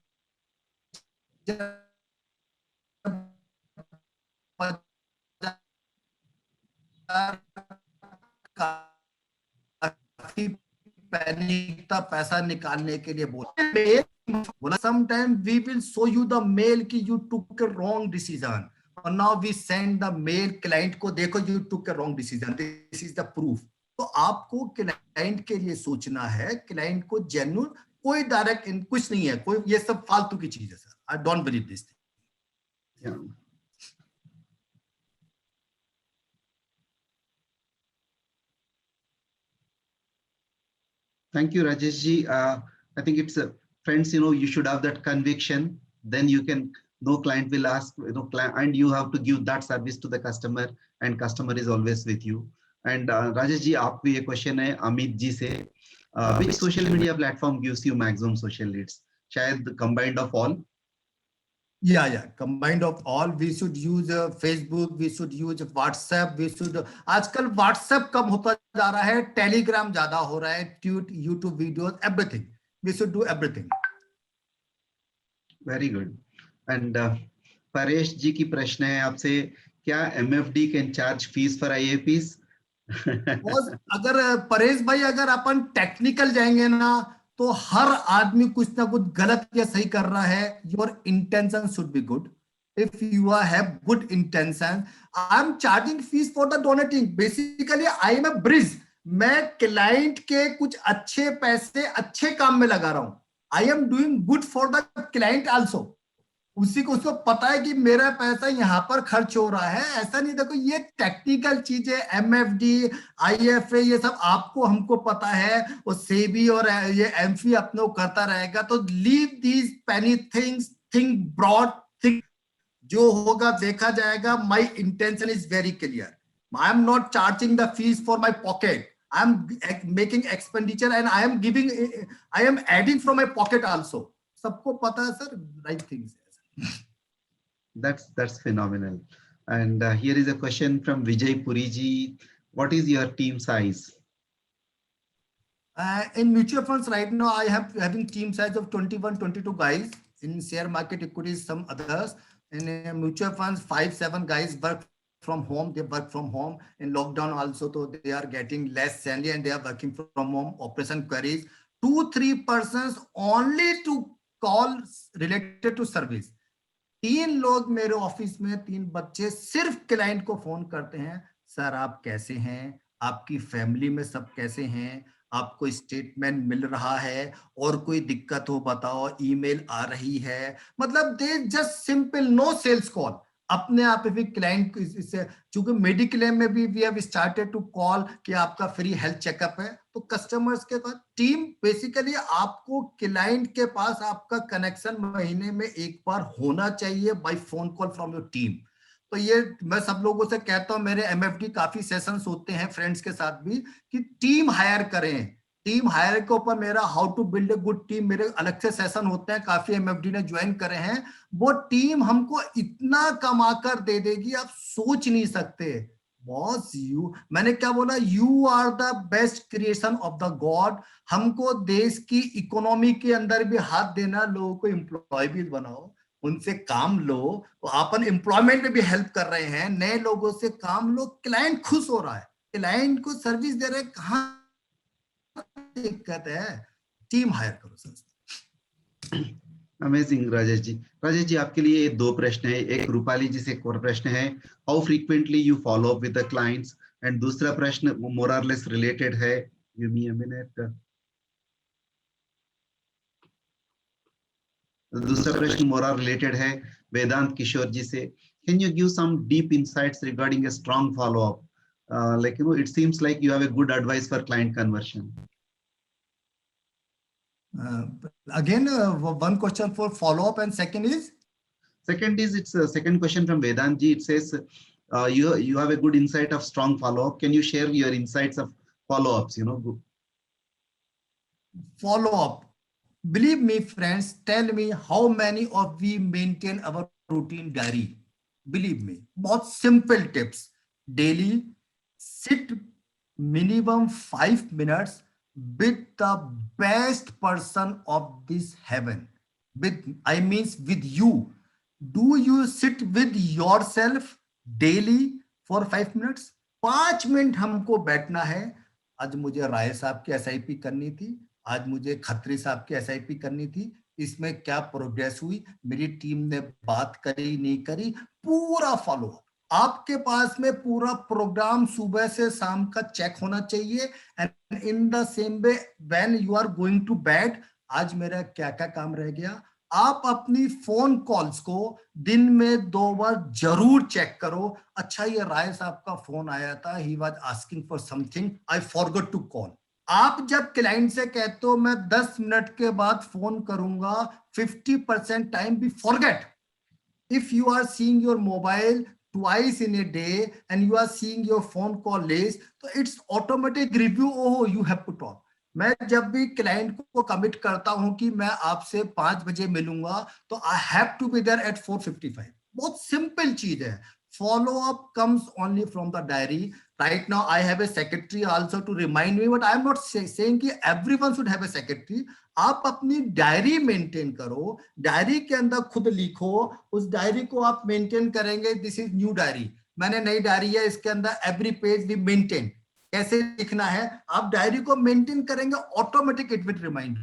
Speaker 3: पैनिक था, पैसा निकालने के लिए बोला sometime we will show you the mail कि you took a wrong decision, और now we send the mail client को, देखो you took a wrong decision, this is the proof. तो आपको क्लाइंट के लिए सोचना है, क्लाइंट को जेन्युइन, कोई डायरेक्ट कुछ नहीं है, कोई ये सब फालतू की चीज है sir, I don't believe this thing.
Speaker 2: Thank you, Rajesh ji. I think it's friends. You should have that conviction. Then you can. No client will ask. And you have to give that service to the customer, and customer is always with you. And Rajesh ji, आपको ये question है अमित जी से. Which social media platform gives you maximum social leads? शायद combined of all.
Speaker 3: Yeah, combined of all. We should use Facebook, we should use WhatsApp, we should, आजकल WhatsApp कम होता जा रहा है, Telegram ज्यादा हो रहा है, YouTube videos, everything. We should do everything.
Speaker 2: Very good. And Paresh जी की प्रश्न है आपसे, क्या MFD can charge fees for IAPs?
Speaker 3: अगर परेश भाई, अगर अपन टेक्निकल जाएंगे ना, तो हर आदमी कुछ ना कुछ गलत या सही कर रहा है. Your intention should be good. If you have good intention, I am charging fees for the donating. Basically I am a bridge. मैं क्लाइंट के कुछ अच्छे पैसे अच्छे काम में लगा रहा हूं. I am doing good for the client also. उसी को, उसको पता है कि मेरा पैसा यहाँ पर खर्च हो रहा है. ऐसा नहीं, देखो ये टेक्निकल चीजें, MFD, IFA, ये सब आपको हमको पता है. और सेबी और ये एमफी अपने को करता रहेगा. तो leave these penny things, think broad, think, जो होगा देखा जाएगा. My intention is very clear. I am not charging the fees for my pocket. I am making expenditure and I am giving, I am adding from my pocket also. सबको पता है sir, right things.
Speaker 2: That's phenomenal. And here is a question from Vijay Puriji. What is your team size?
Speaker 3: In mutual funds right now, I have having team size of 21, 22 guys. In share market equities, some others. In mutual funds, 5-7 guys work from home. They work from home. In lockdown also, so they are getting less salary and they are working from home. Operation queries, 2-3 persons only to calls related to service. 3 लोग मेरे office में, 3 बच्चे सिर्फ client को phone करते हैं. Sir आप कैसे हैं, आपकी फैमिली में सब कैसे हैं, आपको स्टेटमेंट मिल रहा है, और कोई दिक्कत हो बताओ, ईमेल आ रही है. मतलब they just simple, no sales call. अपने आप भी क्लाइंट इससे, चूंकि मेडिक्लेम में भी we have started to call कि आपका फ्री हेल्थ चेकअप है. तो कस्टमर्स के पास टीम, बेसिकली आपको क्लाइंट के पास आपका कनेक्शन महीने में एक बार होना चाहिए by phone call from your team. तो ये मैं सब लोगों से कहता हूं, मेरे MFD काफी सेशंस होते हैं फ्रेंड्स के साथ भी, कि टीम हायर करें. टीम हायर के ऊपर मेरा how to build a good team, मेरे अलग से सेशन होते हैं, काफी MFD ने ज्वाइन करे हैं. वो टीम हमको इतना कमा कर दे देगी, आप सोच नहीं सकते. बॉस, यू, मैंने क्या बोला, you are the best creation of the God. हमको देश की इकोनॉमी के अंदर भी हाथ देना, लोगों को एम्प्लॉय भी बनाओ, उनसे काम लो. अपन एम्प्लॉयमेंट में भी हेल्प कर रहे हैं, नए लोगों से काम लो. क्लाइंट खुश हो रहा है, क्लाइंट को सर्विस दे रहे हैं, कहां दिक्कत है. टीम हायर करो सर.
Speaker 2: अमेजिंग राजेश जी. राजेश जी, आपके लिए 2 प्रश्न है. एक रूपाली जी से एक और प्रश्न है, how frequently you follow up with the clients. And दूसरा प्रश्न मोर और लेस रिलेटेड है. Give me a minute. दूसरा प्रश्न मोर और रिलेटेड है वेदांत किशोर जी से. Can you give some deep insights regarding a strong follow up? Like it seems like you have a good advice for client conversion.
Speaker 3: Again, one question for follow up, and second is
Speaker 2: It's a second question from Vedant ji. It says you have a good insight of strong follow up. Can you share your insights of follow ups?
Speaker 3: Follow up. Believe me, friends, tell me how many of we maintain our routine diary. Believe me, बहुत simple tips. Daily, sit minimum 5 minutes with the best person of this heaven. with I means with you. Do you sit with yourself daily for 5 minutes? 5 minute हमको बैठना है. आज मुझे राय साहब की SIP करनी थी, आज मुझे खत्री साहब की एसआईपी करनी थी, इसमें क्या प्रोग्रेस हुई, मेरी टीम ने बात करी नहीं करी, पूरा फॉलो अप. आपके पास में पूरा प्रोग्राम सुबह से शाम का चेक होना चाहिए. And in the same way when you are going to bed, आज मेरा क्या क्या काम रह गया. आप अपनी फोन कॉल्स को दिन में 2 बार जरूर चेक करो. अच्छा, ये राय साहब का फोन आया था, he was asking for something, I forgot to call. आप जब क्लाइंट से कहते हो मैं 10 मिनट के बाद फोन करूंगा, 50% टाइम भी forget. If you are seeing your mobile twice in a day and you are seeing your phone call list, so it's automatic review. Oh, you have to talk. मैं जब भी client को commit करता हूं कि मैं आपसे 5 बजे मिलूंगा, तो I have to be there at 4:55. बहुत सिंपल चीज है. Follow up comes only from the diary. Right now I have a secretary also to remind me, but I am not saying कि everyone should have a secretary. आप अपनी diary maintain करो, diary के अंदर खुद लिखो, उस डायरी को आप मेंटेन करेंगे. दिस इज न्यू डायरी, मैंने नई डायरी है, इसके अंदर एवरी पेज वी मेंटेन. कैसे लिखना है, आप डायरी को मेंटेन करेंगे, automatic it will remind.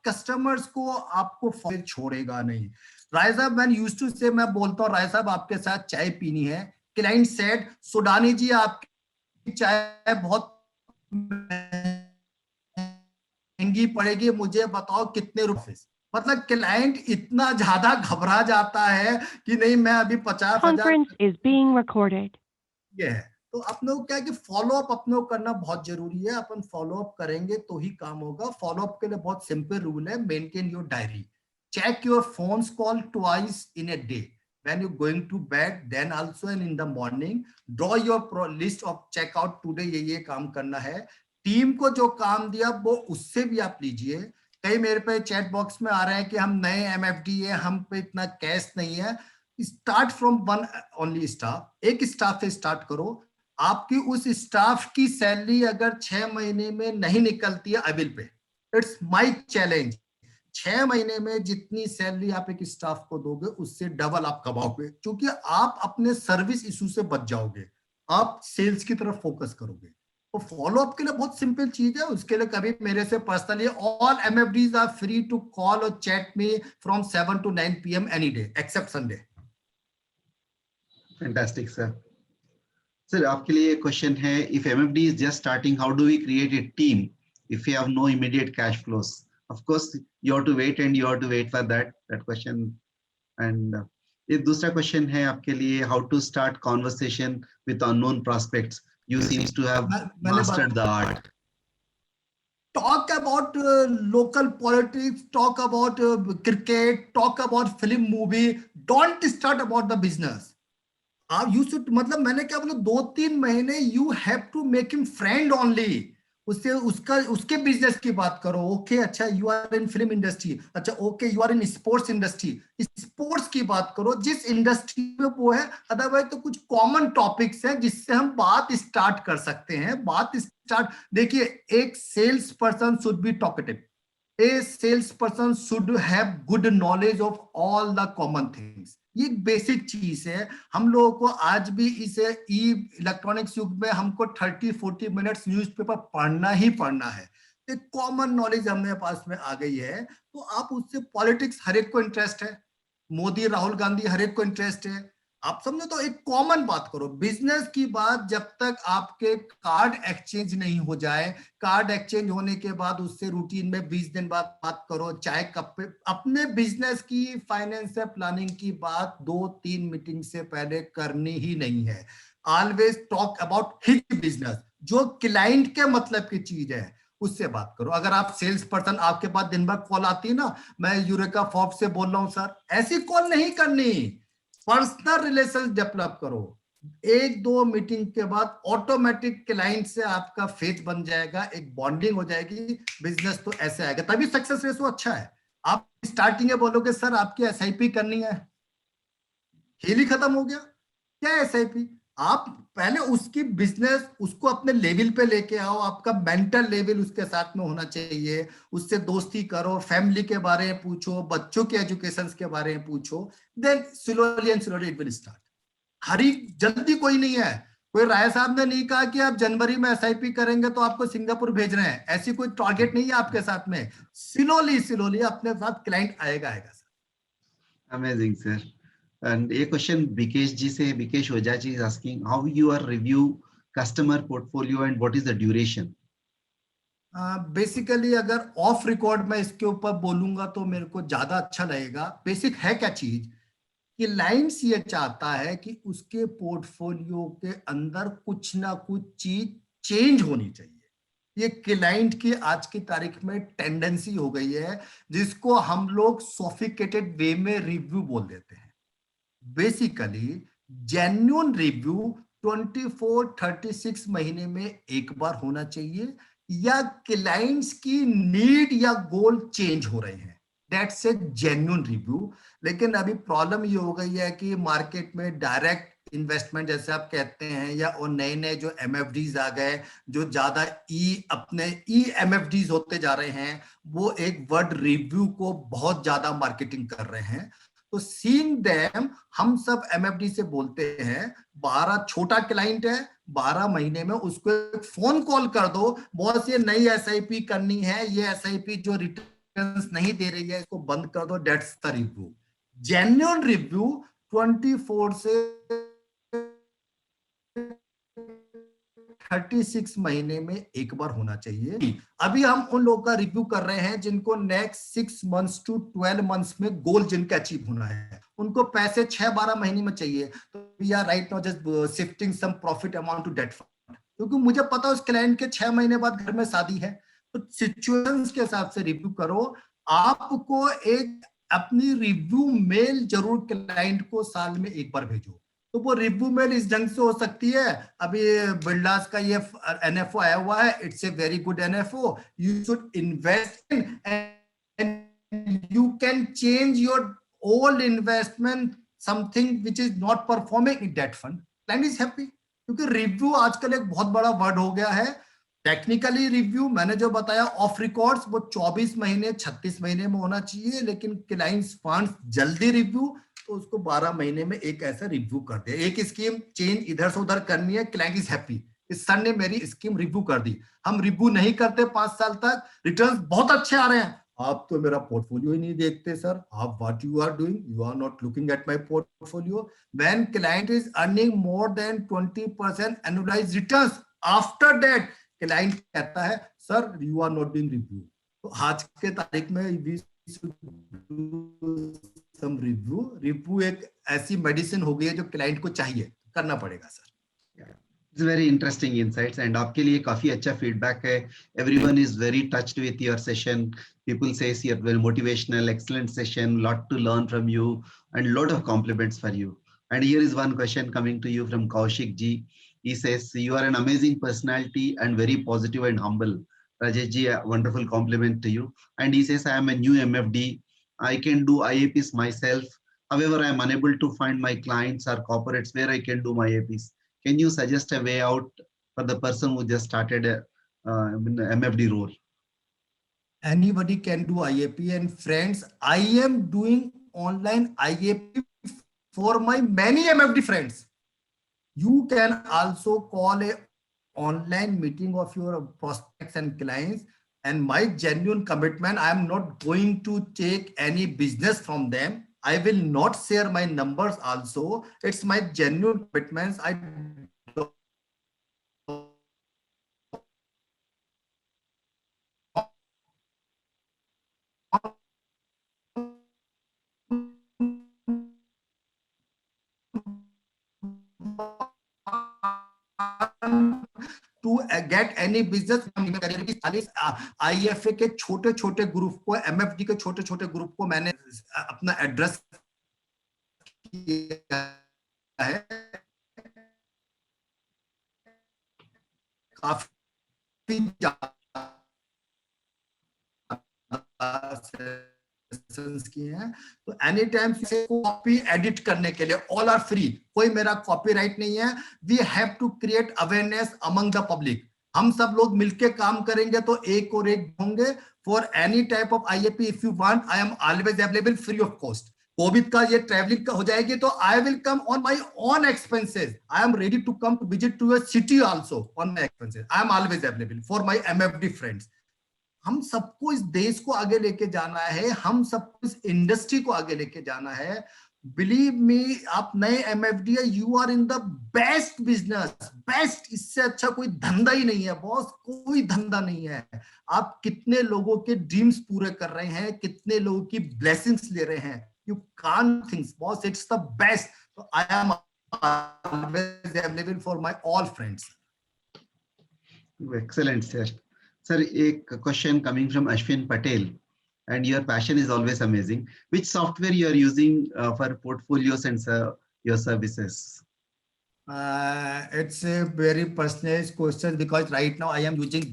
Speaker 3: Customers को आपको फिर छोड़ेगा नहीं. राय साहब मैंने यूज्ड टू से, मैं बोलता हूँ राय साहब आपके साथ चाय पीनी है. क्लाइंट सेड सुडानी जी आपकी चाय बहुत महंगी पड़ेगी, मुझे बताओ कितने रुपए. मतलब क्लाइंट इतना ज्यादा घबरा जाता है कि नहीं मैं अभी 50,000 ये है. तो अपने को क्या है कि फॉलो अप अपने को करना बहुत जरूरी है. अपन फॉलो अप करेंगे तो ही काम होगा. फॉलो अप के लिए बहुत सिंपल रूल है. Maintain your diary, check your phones call twice in a day. When you're going to bed, then also and in the morning, draw your list of check out today. ये काम करना है. Team को जो काम दिया वो उससे भी आप लीजिए. कई मेरे पे चैट बॉक्स में आ रहे हैं कि हम नए एमएफडी है, हम पे इतना कैश नहीं है. Start from one only staff. एक स्टाफ से स्टार्ट करो. आपकी उस स्टाफ की सैलरी अगर 6 महीने में नहीं निकलती है, I will pay. It's my challenge. 6 महीने में जितनी सैलरी आप एक स्टाफ को दोगे उससे डबल आप कमाओगे, क्योंकि आप अपने सर्विस इशू से बच जाओगे, आप सेल्स की तरफ फोकस करोगे. तो फॉलो अप के लिए बहुत सिंपल चीज है. उसके लिए कभी मेरे से personally, all MFDs are free to call और chat me from 7 to 9 PM any day except Sunday.
Speaker 2: Fantastic sir. Sir आपके लिए क्वेश्चन है, if MFD is just starting, how do we create a team if you have no immediate cash flows? Of course you have to wait and you have to wait for that question. And एक दूसरा question है आपके लिए, how to start conversation with unknown prospects. You seems to have mastered the art.
Speaker 3: Talk about local politics, talk about cricket, talk about film movie. Don't start about the business. आप you should, मतलब मैंने क्या बोला, 2-3 महीने you have to make him friend only. उससे उसके business की बात करो. ओके अच्छा, you are in film industry, अच्छा okay you are in sports industry, sports की बात करो जिस इंडस्ट्री में वो है. अदरवाइज तो कुछ कॉमन टॉपिक्स हैं जिससे हम बात स्टार्ट कर सकते हैं. बात स्टार्ट, देखिए एक sales person should be talkative. A salesperson should have good knowledge of all the common things. ये बेसिक चीज है. हम लोगों को आज भी इसे इलेक्ट्रॉनिक्स युग में हमको 30-40 मिनट्स न्यूज़पेपर पढ़ना ही पढ़ना है. एक कॉमन नॉलेज हमारे पास में आ गई है. तो आप उससे, पॉलिटिक्स हर एक को इंटरेस्ट है, मोदी राहुल गांधी हर एक को इंटरेस्ट है, आप समझो. तो एक कॉमन बात करो. बिजनेस की बात जब तक आपके कार्ड एक्सचेंज नहीं हो जाए, कार्ड एक्सचेंज होने के बाद उससे रूटीन में 20 दिन बाद बात करो. चाय कप पे अपने बिजनेस की फाइनेंशियल प्लानिंग की बात 2-3 मीटिंग से पहले करनी ही नहीं है. Always talk about his business, जो क्लाइंट के मतलब की चीज है उससे बात करो. अगर आप सेल्स पर्सन, आपके पास दिन भर कॉल आती है ना, मैं यूरेका फॉर्ब से बोल रहा हूं सर, ऐसी कॉल नहीं करनी. पर्सनल रिलेशन डेवलप करो. 1-2 मीटिंग के बाद ऑटोमेटिक क्लाइंट से आपका फेथ बन जाएगा, एक बॉन्डिंग हो जाएगी, बिजनेस तो ऐसे आएगा. तभी सक्सेस रेशो अच्छा है. आप स्टार्टिंग में बोलोगे सर आपकी एसआईपी करनी है, खेल ही खत्म हो गया. क्या एसआईपी? आप पहले उसकी बिजनेस उसको अपने लेवल पे लेके आओ, आपका मेंटल लेवल उसके साथ में होना चाहिए, उससे दोस्ती करो, फैमिली के बारे में पूछो, बच्चों के एजुकेशन के बारे में पूछो, then slowly and slowly it will start. Hurry जल्दी कोई नहीं है। कोई राय साहब ने नहीं कहा कि आप जनवरी में एसआईपी करेंगे तो आपको सिंगापुर भेज रहे हैं, ऐसी कोई टारगेट नहीं है आपके साथ में। स्लोली स्लोली अपने साथ क्लाइंट आएगा आएगा sir.
Speaker 2: Amazing sir. And a question Bikesh ji से, Bikesh Oja ji is asking how you are review customer portfolio and what is the duration?
Speaker 3: Basically अगर ऑफ रिकॉर्ड में इसके ऊपर बोलूंगा तो मेरे को ज्यादा अच्छा लगेगा। बेसिक है क्या चीज कि लाइंस ये चाहता है कि उसके पोर्टफोलियो के अंदर कुछ ना कुछ चीज चेंज होनी चाहिए। ये क्लाइंट की आज की तारीख में टेंडेंसी हो गई है, जिसको हम लोग सोफिकेटेड वे में रिव्यू बोल देते हैं। बेसिकली जेन्युइन रिव्यू 24-36 महीने में एक बार होना चाहिए, या क्लाइंट्स की नीड या गोल चेंज हो रहे हैं, दैट्स ए जेन्युइन रिव्यू। लेकिन अभी प्रॉब्लम ये हो गई है कि मार्केट में डायरेक्ट इन्वेस्टमेंट जैसे आप कहते हैं, या और नए नए जो एमएफडीज आ गए, जो ज्यादा अपने ई एमएफडीज होते जा रहे हैं, वो एक वर्ड रिव्यू को बहुत ज्यादा मार्केटिंग कर रहे हैं। तो सीइंग देम हम सब एमएफडी से बोलते हैं, 12 छोटा क्लाइंट है, 12 महीने में उसको एक फोन कॉल कर दो, बॉस ये नई एसआईपी करनी है, ये एसआईपी जो रिटर्न्स नहीं दे रही है इसको बंद कर दो, that's the review. Genuine review 24 से 36 महीने में एक बार होना चाहिए। अभी हम उन लोगों का रिव्यू कर रहे हैं जिनको नेक्स्ट 6 मंथ्स टू 12 मंथ्स में गोल जिनका अचीव होना है, उनको पैसे 6-12 महीने में चाहिए। तो we are right now just shifting some profit amount to debt fund, क्योंकि मुझे पता है उस क्लाइंट के 6 महीने बाद घर में शादी है। तो सिचुएशंस के हिसाब से रिव्यू करो। आपको एक अपनी रिव्यू मेल जरूर क्लाइंट को साल में एक बार भेजो। तो वो रिव्यू मेल इस ढंग से हो सकती है, अभी बिल्डास का ये एनएफओ आया हुआ है, it's a very good NFO, you should invest in and you can change your old investment something which is not performing in that fund, client is happy. क्योंकि रिव्यू आजकल एक बहुत बड़ा वर्ड हो गया है। टेक्निकली रिव्यू मैंने जो बताया ऑफ रिकॉर्ड्स वो 24 महीने 36 महीने में होना चाहिए, लेकिन क्लाइंट्स फंड्स जल्दी रिव्यू तो उसको 12 महीने में एक ऐसा रिव्यू कर दे। एक स्कीम चेंज इधर से उधर करनी है, क्लाइंट इज हैप्पी, इस सर ने मेरी स्कीम रिव्यू कर दी। हम रिव्यू नहीं करते 5 साल तक, रिटर्न्स बहुत अच्छे आ रहे हैं, आप तो मेरा पोर्टफोलियो ही नहीं देखते सर, आप what you are doing, you are not looking at my portfolio. When client is earning more than 20% annualised returns, after that client कहता है sir you are not doing review. तो आज के तारीख में वी सम रिव्यू एक ऐसी medicine हो गई है जो क्लाइंट को चाहिए, करना पड़ेगा sir.
Speaker 2: It's very interesting insights and आपके लिए काफी अच्छा feedback है. Everyone is very touched with your session. People says you're very motivational, excellent session, lot to learn from you and lot of compliments for you. And here is one question coming to you from Kaushik ji. He says you are an amazing personality and very positive and humble. Rajesh ji, a wonderful compliment to you. And he says I am a new MFD. I can do IAPs myself. However, I am unable to find my clients or corporates where I can do my IAPs. Can you suggest a way out for the person who just started a MFD role?
Speaker 3: Anybody can do IAP, and friends, I am doing online IAP for my many MFD friends. You can also call a online meeting of your prospects and clients, and my genuine commitment, I am not going to take any business from them. I will not share my numbers also. It's my genuine commitments. I to get any business IFA के छोटे छोटे group को, MFD के छोटे छोटे group को मैंने अपना एड्रेस किया है। काफी सेशंस किए हैं। तो एनी टाइम कॉपी एडिट करने के लिए ऑल आर फ्री, कोई मेरा कॉपीराइट नहीं है। We have to create awareness among the public. हम सब लोग मिलके काम करेंगे तो एक और एक होंगे। For any type of IAP if you want, I am always available free of cost. Covid का ये ट्रैवलिंग का हो जाएगी तो I will come on my own expenses. I am ready to come to visit to a city also on my expenses. I am always available for my MFD friends. हम सबको इस देश को आगे लेके जाना है, हम सबको इस इंडस्ट्री को आगे लेके जाना है। बिलीव मी, आप नए MFD है, you are in the best business, best. इससे अच्छा कोई धंधा ही नहीं है बॉस, कोई धंधा नहीं है। आप कितने लोगों के ड्रीम्स पूरे कर रहे हैं, कितने लोगों की ब्लेसिंग्स ले रहे हैं। You can't think, boss. It's the best. So I am always available for my all friends.
Speaker 2: Excellent, sir. Sir, a question coming from Ashwin Patel, and your passion is always amazing. Which software you are using for portfolios and your services?
Speaker 3: It's a very personal question because right now I am using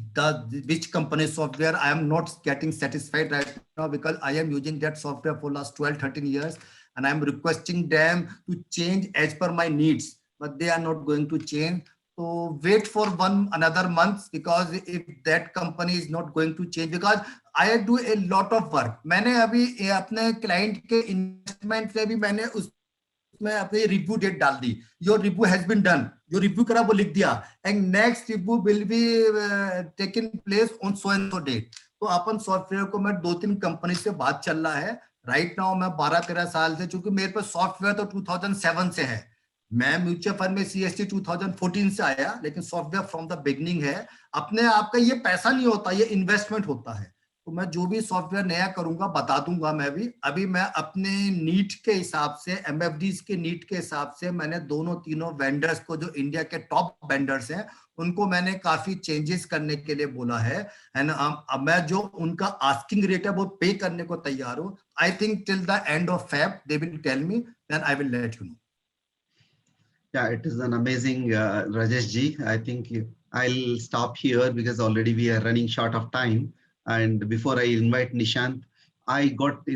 Speaker 3: which company software. I am not getting satisfied right now because I am using that software for last 12-13 years, and I am requesting them to change as per my needs, but they are not going to change. So wait for another month, because if that company is not going to change, because I do a lot of work. मैंने अभी अपने client के investment से भी मैंने मैं अपने review date डाल दी। Your review has been done, जो रिव्यू करा वो लिख दिया, and next review will be taken place on so and so date. तो अपन सॉफ्टवेयर को मैं 2-3 कंपनी से बात चल रहा है राइट नाउ। मैं 12-13 साल से, चूंकि मेरे पास सॉफ्टवेयर तो 2007 से है। मैं म्यूचुअल फंड में CST 2014 से आया, लेकिन सॉफ्टवेयर फ्रॉम द बिगनिंग है। अपने आप का ये पैसा नहीं होता, ये इन्वेस्टमेंट होता है। तो मैं जो भी सॉफ्टवेयर नया करूंगा बता दूंगा मैं भी। अभी मैं अपने नीड के हिसाब से, MFDs के नीड के हिसाब से, मैंने तीनों वेंडर्स को, जो इंडिया के टॉप वेंडर्स हैं, उनको मैंने काफी चेंजेस करने के लिए बोला है। एंड अब मैं जो उनका आस्किंग रेट है वो पे करने को तैयार हूं। I think till the end of Feb they will tell me, then I will let you know.
Speaker 2: Yeah, it is an amazing, Rajesh ji. I think I'll stop here because already we are running short of time. And before I invite Nishant, I got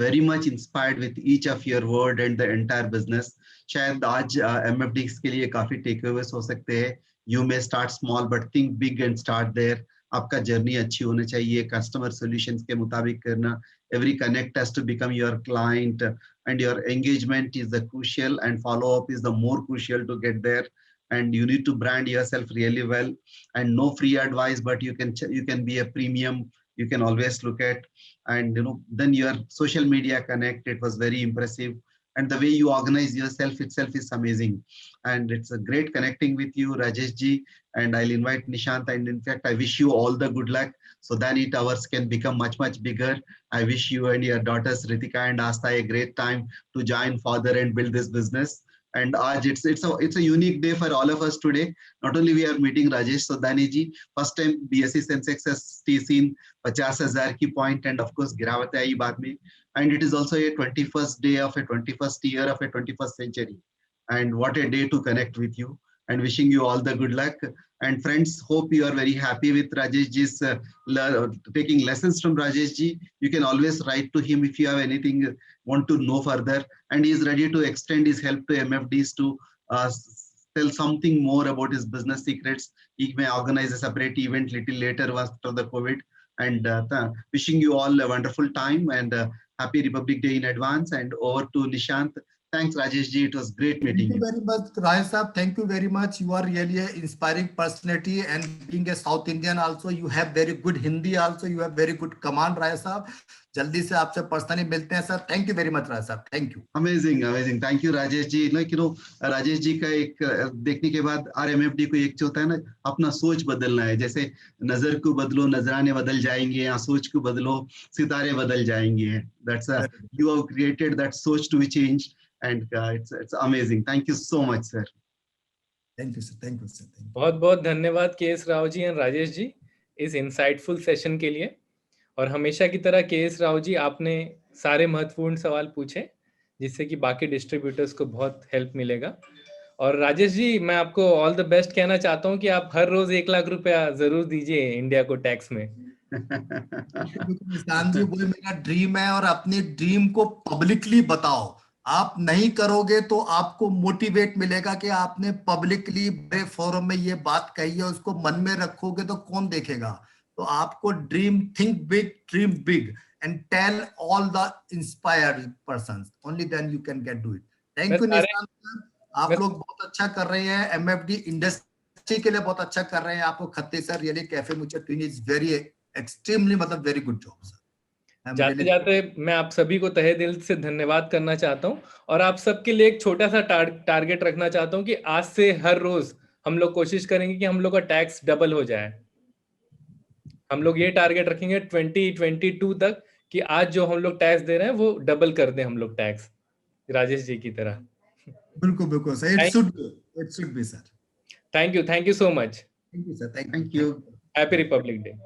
Speaker 2: very much inspired with each of your word and the entire business. शायद आज MFDs के लिए काफी takeaways हो सकते हैं. You may start small but think big and start there. आपका journey अच्छी होनी चाहिए, कस्टमर सॉल्यूशंस के मुताबिक करना. Every connect has to become your client, and your engagement is the crucial, and follow up is the more crucial to get there. And you need to brand yourself really well. And no free advice, but you can be a premium. You can always look at, and then your social media connect. It was very impressive. And the way you organize yourself itself is amazing. And it's a great connecting with you, Rajesh ji. And I'll invite Nishant. And in fact, I wish you all the good luck, so then hours can become much, much bigger. I wish you and your daughters, Ritika and Asta, a great time to join father and build this business. And it's a unique day for all of us today. Not only we are meeting Rajesh Sodani ji, first time BSE Sensex has seen 50,000 की point, and of course गिरावट आई बाद में. And it is also a 21st day of a 21st year of a 21st century. And what a day to connect with you, and wishing you all the good luck. And friends, hope you are very happy with Rajesh ji's taking lessons from Rajesh ji. You can always write to him if you have anything want to know further, and he is ready to extend his help to MFDs to tell something more about his business secrets. He may organize a separate event little later after the COVID. And wishing you all a wonderful time, and happy Republic Day in advance. And over to Nishant. Thanks, Rajesh ji. It was great meeting you.
Speaker 3: Thank you very much, Rai Saab. Thank you very much. You are really an inspiring personality, and being a South Indian also, you have very good Hindi also. You have very good command, Rai Saab. जल्दी से आपसे personally मिलते हैं sir. Thank you very much Raj साहब. Thank you.
Speaker 2: Amazing amazing. Thank you Rajesh ji. Rajesh ji का एक देखने के बाद RMFD को एक होता है ना, अपना सोच बदलना है. जैसे नजर को बदलो, नजराने बदल जाएंगे, या सोच को बदलो, सितारे बदल जाएंगे. That's you have created that सोच to be changed, and it's amazing. Thank you so much, sir.
Speaker 3: Thank you, sir. Thank you, sir.
Speaker 1: बहुत बहुत धन्यवाद KS राव जी एंड राजेश जी इस इंसाइटफुल सेशन के लिए. और हमेशा की तरह KS राव जी, आपने सारे महत्वपूर्ण सवाल पूछे जिससे कि बाकी डिस्ट्रीब्यूटर्स को बहुत हेल्प मिलेगा. और राजेश जी, मैं आपको ऑल द बेस्ट कहना चाहता हूं कि आप हर रोज 1 लाख रुपया जरूर दीजिए इंडिया को टैक्स में.
Speaker 3: निशान जी वही मेरा ड्रीम है, और अपने ड्रीम को पब्लिकली बताओ। आप नहीं करोगे तो आपको मोटिवेट मिलेगा कि आपने पब्लिकली बड़े फोरम में ये बात कही है, उसको मन में रखोगे तो कौन देखेगा। तो आपको think big and tell all the inspired persons, only then you can get do it. Thank you Nishan sir, आप लोग बहुत अच्छा कर रहे हैं, एमएफडी इंडस्ट्री के लिए बहुत अच्छा कर रहे हैं। आपको खत्ते सर रियली कैफे मुझे ट्विन इज वेरी एक्सट्रीमली मतलब वेरी गुड जॉब सर।
Speaker 1: जाते जाते मैं आप सभी को तहे दिल से धन्यवाद करना चाहता हूं, और आप सबके लिए एक छोटा सा टारगेट रखना चाहता हूं कि आज से हर रोज हम लोग कोशिश करेंगे कि हम लोग का टैक्स डबल हो जाए। हम लोग ये टारगेट रखेंगे 2022 तक कि आज जो हम लोग टैक्स दे रहे हैं वो डबल कर दें हम लोग टैक्स, राजेश जी की तरह।
Speaker 3: बिल्कुल बिल्कुल sir, it should be sir.
Speaker 1: Thank you so much.
Speaker 3: Thank you sir,
Speaker 2: Thank you.
Speaker 1: Happy Republic day.